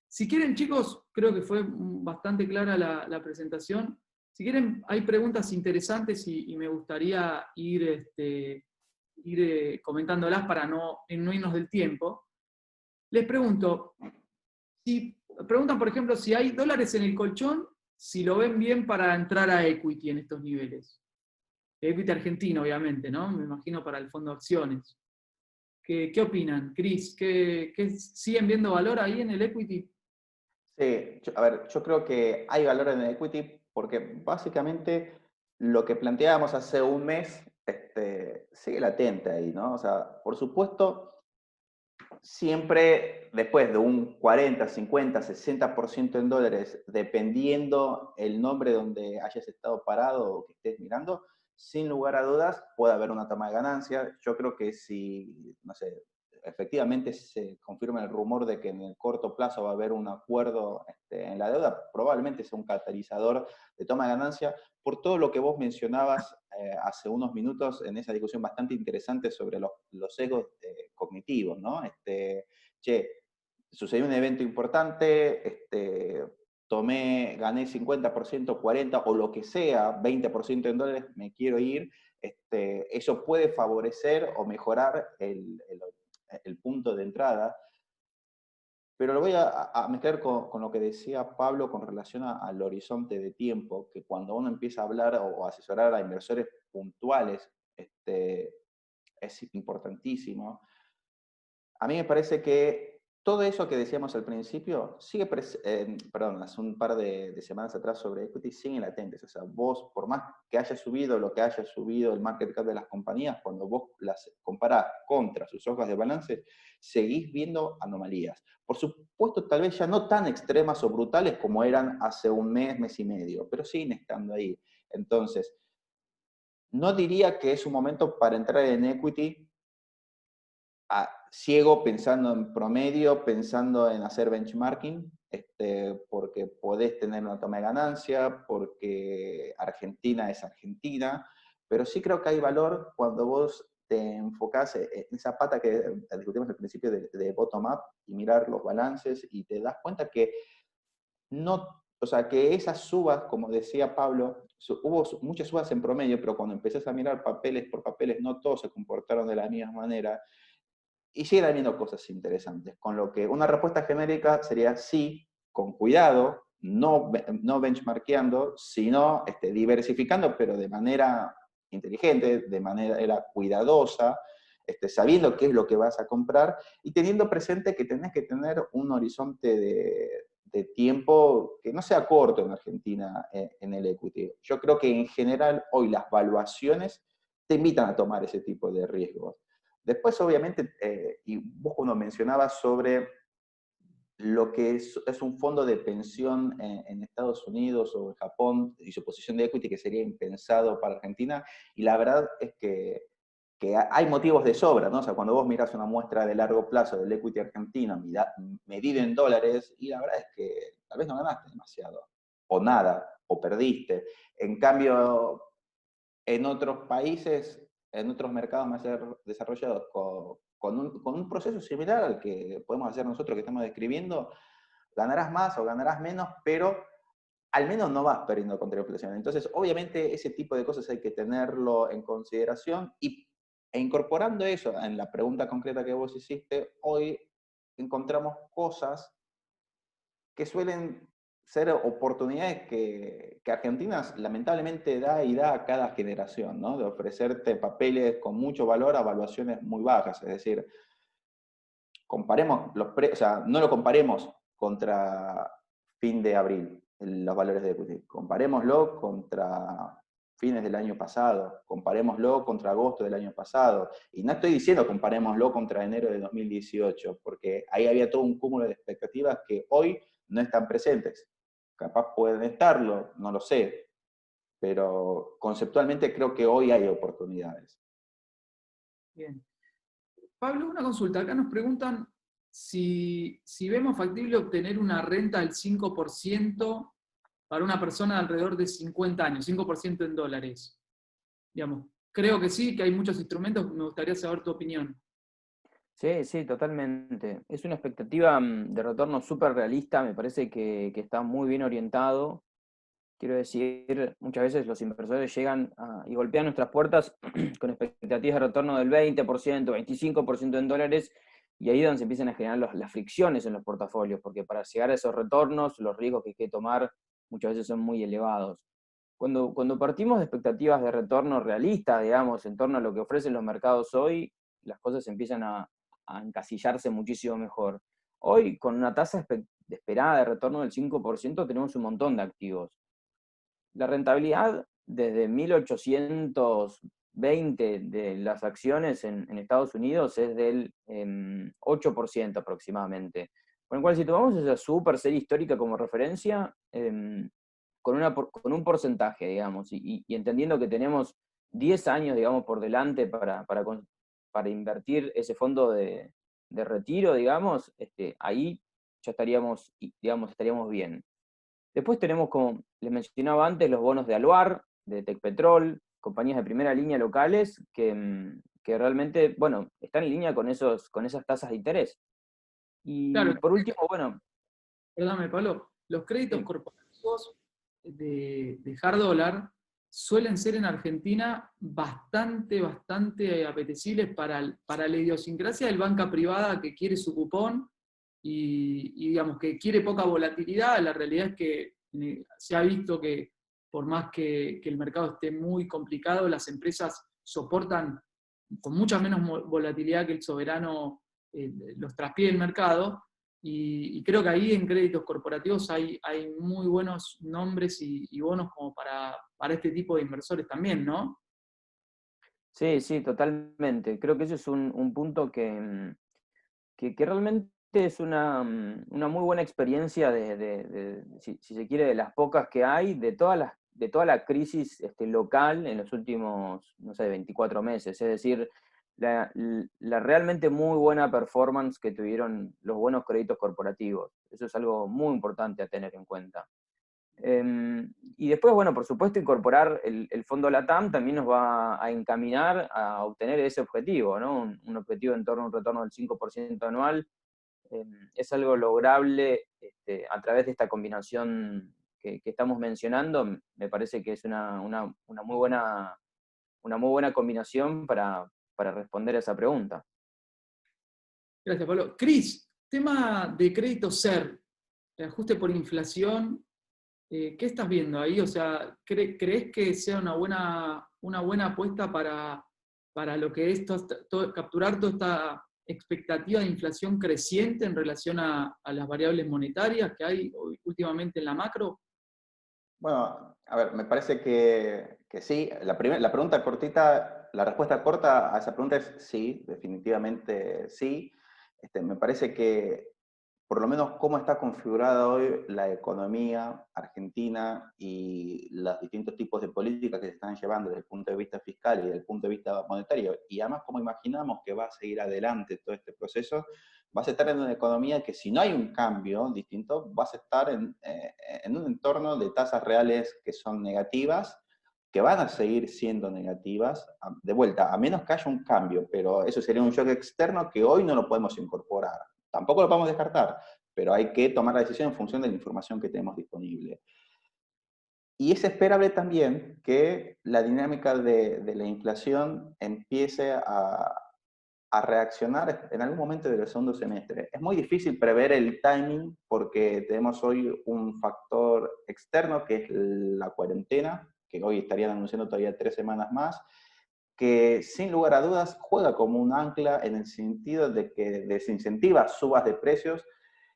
Si quieren, chicos, creo que fue bastante clara la presentación. Si quieren, hay preguntas interesantes y me gustaría ir comentándolas para no irnos del tiempo. Les pregunto, preguntan, por ejemplo, si hay dólares en el colchón, si lo ven bien para entrar a equity en estos niveles. Equity argentino, obviamente, ¿no? Me imagino para el fondo de acciones. ¿Qué opinan, Cris? ¿Que siguen viendo valor ahí en el equity? Sí, a ver, yo creo que hay valor en el equity porque básicamente lo que planteábamos hace un mes sigue latente ahí, ¿no? O sea, por supuesto, siempre después de un 40, 50, 60% en dólares, dependiendo el nombre donde hayas estado parado o que estés mirando, sin lugar a dudas puede haber una toma de ganancia. Yo creo que si, no sé, efectivamente se confirma el rumor de que en el corto plazo va a haber un acuerdo en la deuda, probablemente sea un catalizador de toma de ganancia, por todo lo que vos mencionabas hace unos minutos en esa discusión bastante interesante sobre los egos cognitivos, ¿no? Che, sucedió un evento importante, gané 50%, 40% o lo que sea, 20% en dólares, me quiero ir. Eso puede favorecer o mejorar el punto de entrada. Pero lo voy a mezclar con lo que decía Pablo con relación al horizonte de tiempo, que cuando uno empieza a hablar o asesorar a inversores puntuales, es importantísimo. A mí me parece que todo eso que decíamos al principio, perdón, hace un par de semanas atrás sobre equity, siguen latentes. O sea, vos, por más que haya subido lo que haya subido el market cap de las compañías, cuando vos las comparás contra sus hojas de balance, seguís viendo anomalías. Por supuesto, tal vez ya no tan extremas o brutales como eran hace un mes, mes y medio, pero siguen estando ahí. Entonces, no diría que es un momento para entrar en equity ciego, pensando en promedio, pensando en hacer benchmarking, porque podés tener una toma de ganancia, porque Argentina es Argentina, pero sí creo que hay valor cuando vos te enfocás en esa pata que discutimos al principio de bottom-up y mirar los balances y te das cuenta que no, o sea, que esas subas, como decía Pablo, hubo muchas subas en promedio, pero cuando empezás a mirar papeles por papeles, no todos se comportaron de la misma manera, y siguen habiendo cosas interesantes, con lo que una respuesta genérica sería sí, con cuidado, no benchmarkeando, sino diversificando, pero de manera inteligente, de manera cuidadosa, sabiendo qué es lo que vas a comprar y teniendo presente que tenés que tener un horizonte de tiempo que no sea corto en Argentina en el equity. Yo creo que en general hoy las valuaciones te invitan a tomar ese tipo de riesgos. Después, obviamente, y vos cuando mencionabas sobre lo que es un fondo de pensión en Estados Unidos o en Japón y su posición de equity que sería impensado para Argentina, y la verdad es que hay motivos de sobra, ¿no? O sea, cuando vos mirás una muestra de largo plazo del equity argentino medido en dólares, y la verdad es que tal vez no ganaste demasiado, o nada, o perdiste. En cambio, en otros países, en otros mercados más desarrollados, con un proceso similar al que podemos hacer nosotros que estamos describiendo, ganarás más o ganarás menos, pero al menos no vas perdiendo contra la inflación. Entonces, obviamente, ese tipo de cosas hay que tenerlo en consideración e incorporando eso en la pregunta concreta que vos hiciste, hoy encontramos cosas que suelen ser oportunidades que Argentina lamentablemente da y da a cada generación, ¿no? De ofrecerte papeles con mucho valor a evaluaciones muy bajas. Es decir, comparemos o sea, no lo comparemos contra fin de abril, los valores de equity. Comparémoslo contra fines del año pasado, comparémoslo contra agosto del año pasado. Y no estoy diciendo comparémoslo contra enero de 2018, porque ahí había todo un cúmulo de expectativas que hoy no están presentes. Capaz pueden estarlo, no lo sé, pero conceptualmente creo que hoy hay oportunidades. Bien. Pablo, una consulta. Acá nos preguntan si vemos factible obtener una renta del 5% para una persona de alrededor de 50 años, 5% en dólares. Digamos, creo que sí, que hay muchos instrumentos, me gustaría saber tu opinión. Sí, sí, totalmente. Es una expectativa de retorno súper realista, me parece que está muy bien orientado. Quiero decir, muchas veces los inversores llegan y golpean nuestras puertas con expectativas de retorno del 20%, 25% en dólares, y ahí es donde se empiezan a generar las fricciones en los portafolios, porque para llegar a esos retornos, los riesgos que hay que tomar muchas veces son muy elevados. Cuando partimos de expectativas de retorno realistas, digamos, en torno a lo que ofrecen los mercados hoy, las cosas empiezan a encasillarse muchísimo mejor. Hoy, con una tasa esperada de retorno del 5%, tenemos un montón de activos. La rentabilidad desde 1820 de las acciones en Estados Unidos es del 8% aproximadamente. Con lo cual, si tomamos esa super serie histórica como referencia, con un porcentaje, digamos, y entendiendo que tenemos 10 años, digamos, por delante para invertir ese fondo de retiro, digamos, ahí ya estaríamos, digamos, estaríamos bien. Después tenemos, como les mencionaba antes, los bonos de Aluar, de Tecpetrol, compañías de primera línea locales que realmente, bueno, están en línea con esas tasas de interés. Y Claro, por último, bueno, perdóname, Pablo, los créditos sí, corporativos de hard dólar suelen ser en Argentina bastante apetecibles para la idiosincrasia del banca privada que quiere su cupón y digamos que quiere poca volatilidad. La realidad es que se ha visto que por más que el mercado esté muy complicado, las empresas soportan con mucha menos volatilidad que el soberano los traspié el mercado, y creo que ahí en créditos corporativos hay muy buenos nombres y bonos como para este tipo de inversores también, ¿no? Sí, sí, totalmente. Creo que ese es un punto que realmente es una muy buena experiencia si se quiere, de las pocas que hay, de toda la crisis local en los últimos, no sé, 24 meses. Es decir, la realmente muy buena performance que tuvieron los buenos créditos corporativos. Eso es algo muy importante a tener en cuenta. Y después, bueno, por supuesto, incorporar el fondo LATAM también nos va a encaminar a obtener ese objetivo, ¿no? Un objetivo en torno a un retorno del 5% anual. Es algo lograble a través de esta combinación que estamos mencionando. Me parece que es una muy buena combinación para responder a esa pregunta. Gracias, Pablo. Cris, tema de crédito SER, ajuste por inflación. ¿Qué estás viendo ahí? O sea, ¿crees que sea una buena apuesta para lo que es capturar toda esta expectativa de inflación creciente en relación a las variables monetarias que hay últimamente en la macro? Bueno, a ver, me parece que sí. La pregunta cortita, la respuesta corta a esa pregunta es sí, definitivamente sí. Me parece que por lo menos cómo está configurada hoy la economía argentina y los distintos tipos de políticas que se están llevando desde el punto de vista fiscal y desde el punto de vista monetario, y además cómo imaginamos que va a seguir adelante todo este proceso, vas a estar en una economía que, si no hay un cambio distinto, vas a estar en un entorno de tasas reales que son negativas, que van a seguir siendo negativas, de vuelta, a menos que haya un cambio, pero eso sería un shock externo que hoy no lo podemos incorporar. Tampoco lo podemos descartar, pero hay que tomar la decisión en función de la información que tenemos disponible. Y es esperable también que la dinámica de la inflación empiece a reaccionar en algún momento del segundo semestre. Es muy difícil prever el timing porque tenemos hoy un factor externo que es la cuarentena, que hoy estarían anunciando todavía 3 semanas más, que sin lugar a dudas juega como un ancla en el sentido de que desincentiva subas de precios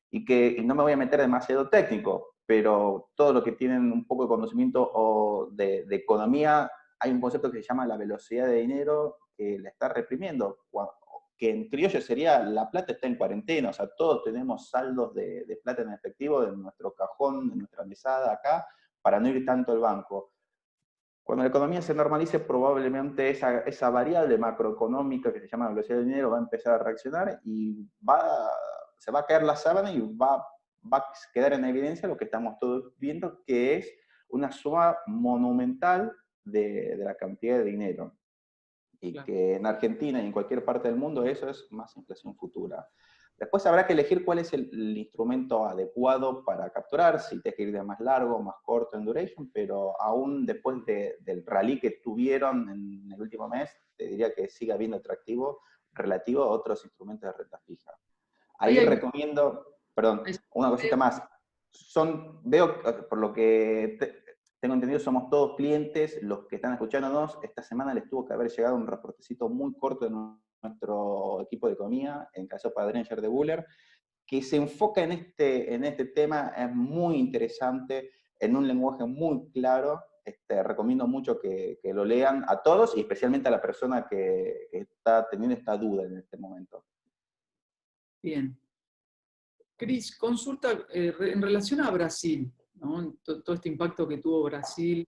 y no me voy a meter demasiado técnico, pero todo lo que tienen un poco de conocimiento o de economía, hay un concepto que se llama la velocidad de dinero que la está reprimiendo, que en criollo sería la plata está en cuarentena, o sea, todos tenemos saldos de plata en efectivo en nuestro cajón, en nuestra mesada acá, para no ir tanto al banco. Cuando la economía se normalice, probablemente esa variable macroeconómica que se llama velocidad del dinero va a empezar a reaccionar y se va a caer la sábana y va a quedar en evidencia lo que estamos todos viendo, que es una suma monumental de la cantidad de dinero. Y Claro. que en Argentina y en cualquier parte del mundo eso es más inflación futura. Después habrá que elegir cuál es el instrumento adecuado para capturar, si te que ir de más largo, más corto en duration, pero aún después del rally que tuvieron en el último mes, te diría que sigue habiendo atractivo relativo a otros instrumentos de renta fija. Ahí Ahí hay, recomiendo, perdón, una cosita más. Veo, por lo que tengo entendido, somos todos clientes, los que están escuchándonos. Esta semana les tuvo que haber llegado un reportecito muy corto de nuestro equipo de economía, en caso para Drenger de Buller, que se enfoca en este tema, es muy interesante, en un lenguaje muy claro. Recomiendo mucho que lo lean a todos y especialmente a la persona que está teniendo esta duda en este momento. bien. Cris, consulta en relación a Brasil, ¿no? Todo este impacto que tuvo Brasil,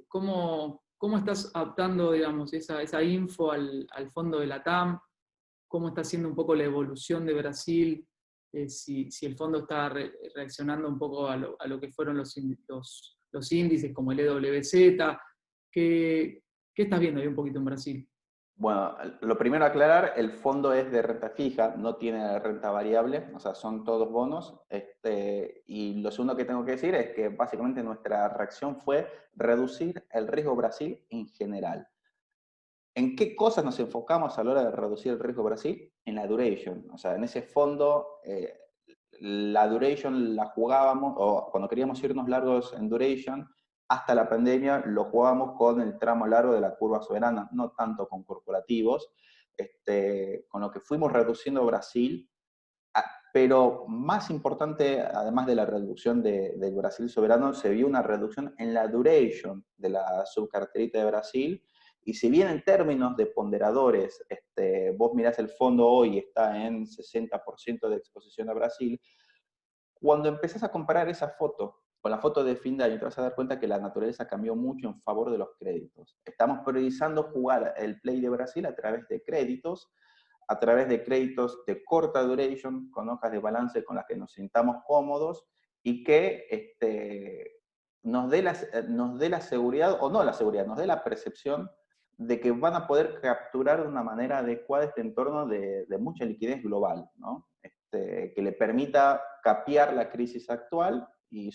¿cómo estás adaptando, digamos, esa info al fondo de la TAM? ¿Cómo está siendo un poco la evolución de Brasil? Si el fondo está reaccionando un poco a lo que fueron los índices como el EWZ. ¿Qué estás viendo ahí un poquito en Brasil? Bueno, lo primero a aclarar, el fondo es de renta fija, no tiene renta variable, o sea, son todos bonos. Y lo segundo que tengo que decir es que básicamente nuestra reacción fue reducir el riesgo Brasil en general. ¿En qué cosas nos enfocamos a la hora de reducir el riesgo de Brasil? En la duration. O sea, en ese fondo, la duration la jugábamos, o cuando queríamos irnos largos en duration, hasta la pandemia lo jugábamos con el tramo largo de la curva soberana, no tanto con corporativos, con lo que fuimos reduciendo Brasil. Pero más importante, además de la reducción del Brasil soberano, se vio una reducción en la duration de la subcarterita de Brasil. Y si bien en términos de ponderadores, vos mirás el fondo hoy está en 60% de exposición a Brasil, cuando empezás a comparar esa foto con la foto de fin de año, te vas a dar cuenta que la naturaleza cambió mucho en favor de los créditos. Estamos priorizando jugar el play de Brasil a través de créditos de corta duration, con hojas de balance con las que nos sintamos cómodos y que nos dé la seguridad, o no la seguridad, nos dé la percepción de que van a poder capturar de una manera adecuada este entorno de mucha liquidez global, ¿no? Que le permita capear la crisis actual y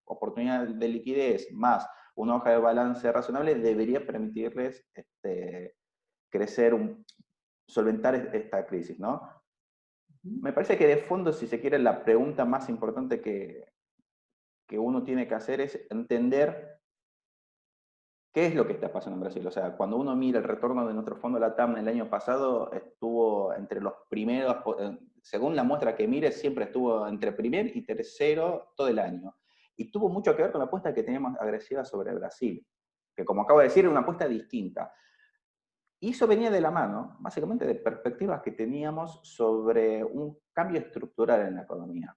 oportunidad de liquidez más una hoja de balance razonable debería permitirles crecer, solventar esta crisis, ¿no? Me parece que de fondo, si se quiere, la pregunta más importante que uno tiene que hacer es entender qué es lo que está pasando en Brasil. O sea, cuando uno mira el retorno de nuestro fondo LATAM el año pasado, estuvo entre los primeros, según la muestra que mire, siempre estuvo entre primer y tercero todo el año. Y tuvo mucho que ver con la apuesta que teníamos agresiva sobre Brasil, que como acabo de decir, era una apuesta distinta. Y eso venía de la mano, básicamente, de perspectivas que teníamos sobre un cambio estructural en la economía.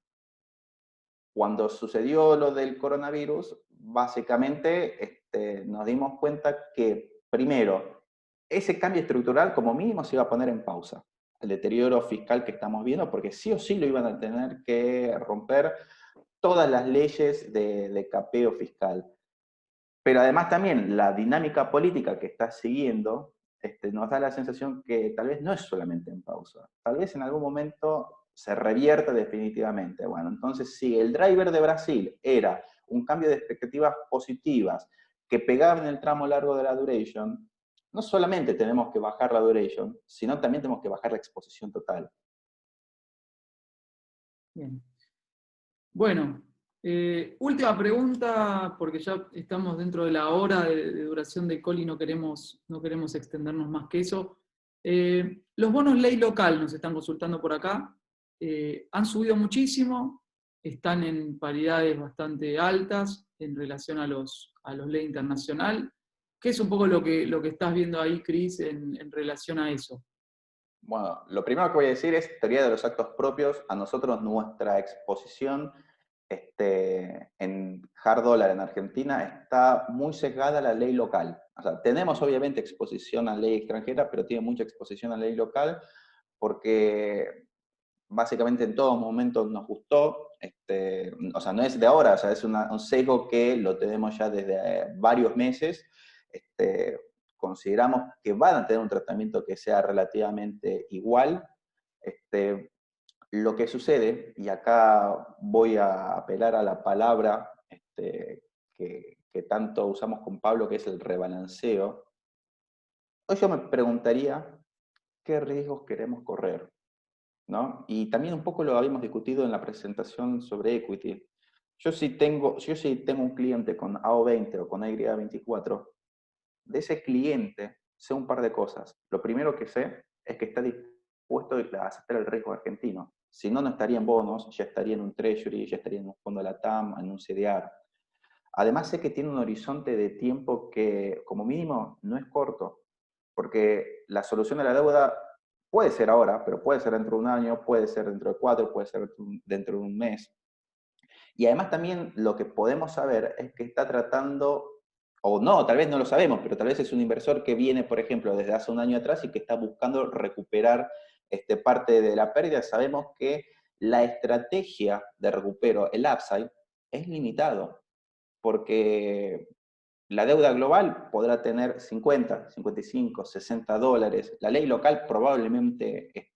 Cuando sucedió lo del coronavirus, básicamente nos dimos cuenta que, primero, ese cambio estructural como mínimo se iba a poner en pausa. El deterioro fiscal que estamos viendo, porque sí o sí lo iban a tener que romper todas las leyes de capeo fiscal. Pero además también la dinámica política que está siguiendo nos da la sensación que tal vez no es solamente en pausa, tal vez en algún momento se revierta definitivamente. Bueno, entonces si el driver de Brasil era un cambio de expectativas positivas que pegaban en el tramo largo de la duration, no solamente tenemos que bajar la duration, sino también tenemos que bajar la exposición total. Bien. Bueno, última pregunta, porque ya estamos dentro de la hora de duración de call y no queremos extendernos más que eso. Los bonos ley local nos están consultando por acá. Han subido muchísimo, están en paridades bastante altas en relación a los ley internacional. ¿Qué es un poco lo que estás viendo ahí, Cris, en relación a eso? Bueno, lo primero que voy a decir es teoría de los actos propios. A nosotros nuestra exposición en hard dólar en Argentina está muy sesgada a la ley local. O sea, tenemos obviamente exposición a ley extranjera, pero tiene mucha exposición a ley local porque básicamente en todo momento nos gustó. O sea, no es de ahora, o sea, es un sesgo que lo tenemos ya desde varios meses. Consideramos que van a tener un tratamiento que sea relativamente igual. Lo que sucede, y acá voy a apelar a la palabra que tanto usamos con Pablo, que es el rebalanceo, hoy yo me preguntaría qué riesgos queremos correr, ¿no? Y también un poco lo habíamos discutido en la presentación sobre equity. Yo sí tengo un cliente con AO20 o con AY24, de ese cliente sé un par de cosas. Lo primero que sé es que está dispuesto a aceptar el riesgo argentino. Si no, no estaría en bonos, ya estaría en un treasury, ya estaría en un fondo de la TAM, en un CDR. Además sé que tiene un horizonte de tiempo que como mínimo no es corto, porque la solución a la deuda puede ser ahora, pero puede ser dentro de un año, puede ser dentro de 4, puede ser dentro de un mes. Y además también lo que podemos saber es que está tratando, o no, tal vez no lo sabemos, pero tal vez es un inversor que viene, por ejemplo, desde hace un año atrás y que está buscando recuperar parte de la pérdida. Sabemos que la estrategia de recupero, el upside, es limitado, porque la deuda global podrá tener 50, 55, 60 dólares. La ley local probablemente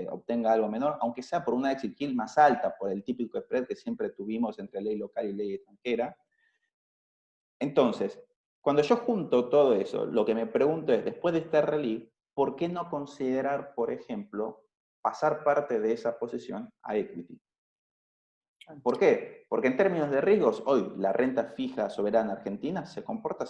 obtenga algo menor, aunque sea por una exit yield más alta, por el típico spread que siempre tuvimos entre ley local y ley extranjera. Entonces, Cuando yo junto todo eso, lo que me pregunto es, después de este rally, ¿por qué no considerar, por ejemplo, pasar parte de esa posición a equity? ¿Por qué? Porque en términos de riesgos, hoy la renta fija soberana argentina se comporta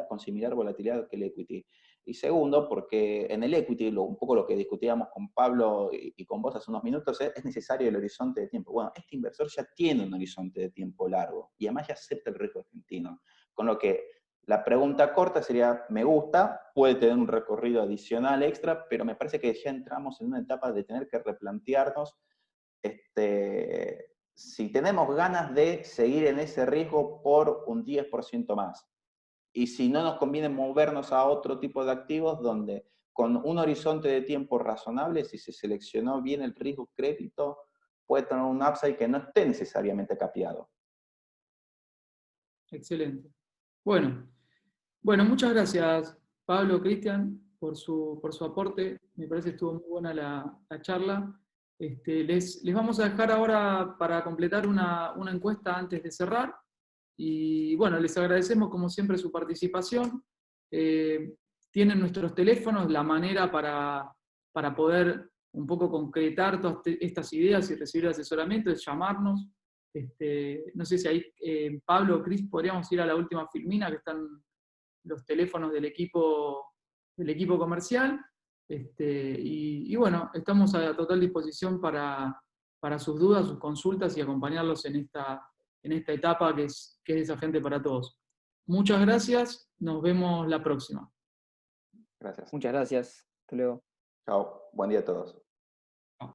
con similar volatilidad que el equity. Y segundo, porque en el equity, un poco lo que discutíamos con Pablo y con vos hace unos minutos, es necesario el horizonte de tiempo. Bueno, este inversor ya tiene un horizonte de tiempo largo y además ya acepta el riesgo argentino. Con lo que la pregunta corta sería, me gusta, puede tener un recorrido adicional extra, pero me parece que ya entramos en una etapa de tener que replantearnos si tenemos ganas de seguir en ese riesgo por un 10% más. Y si no nos conviene movernos a otro tipo de activos donde con un horizonte de tiempo razonable, si se seleccionó bien el riesgo crédito, puede tener un upside que no esté necesariamente capeado. Excelente. Bueno, muchas gracias, Pablo, Cristian, por su aporte. Me parece que estuvo muy buena la charla. Les vamos a dejar ahora para completar una encuesta antes de cerrar. Y bueno, les agradecemos como siempre su participación. Tienen nuestros teléfonos, la manera para poder un poco concretar todas estas ideas y recibir asesoramiento es llamarnos. No sé si ahí Pablo o Cris podríamos ir a la última filmina, que están los teléfonos del equipo comercial. Y bueno, estamos a total disposición para sus dudas, sus consultas y acompañarlos en esta etapa que es desafiante para todos. Muchas gracias, nos vemos la próxima. Gracias. Muchas gracias. Hasta luego. Chao. Buen día a todos.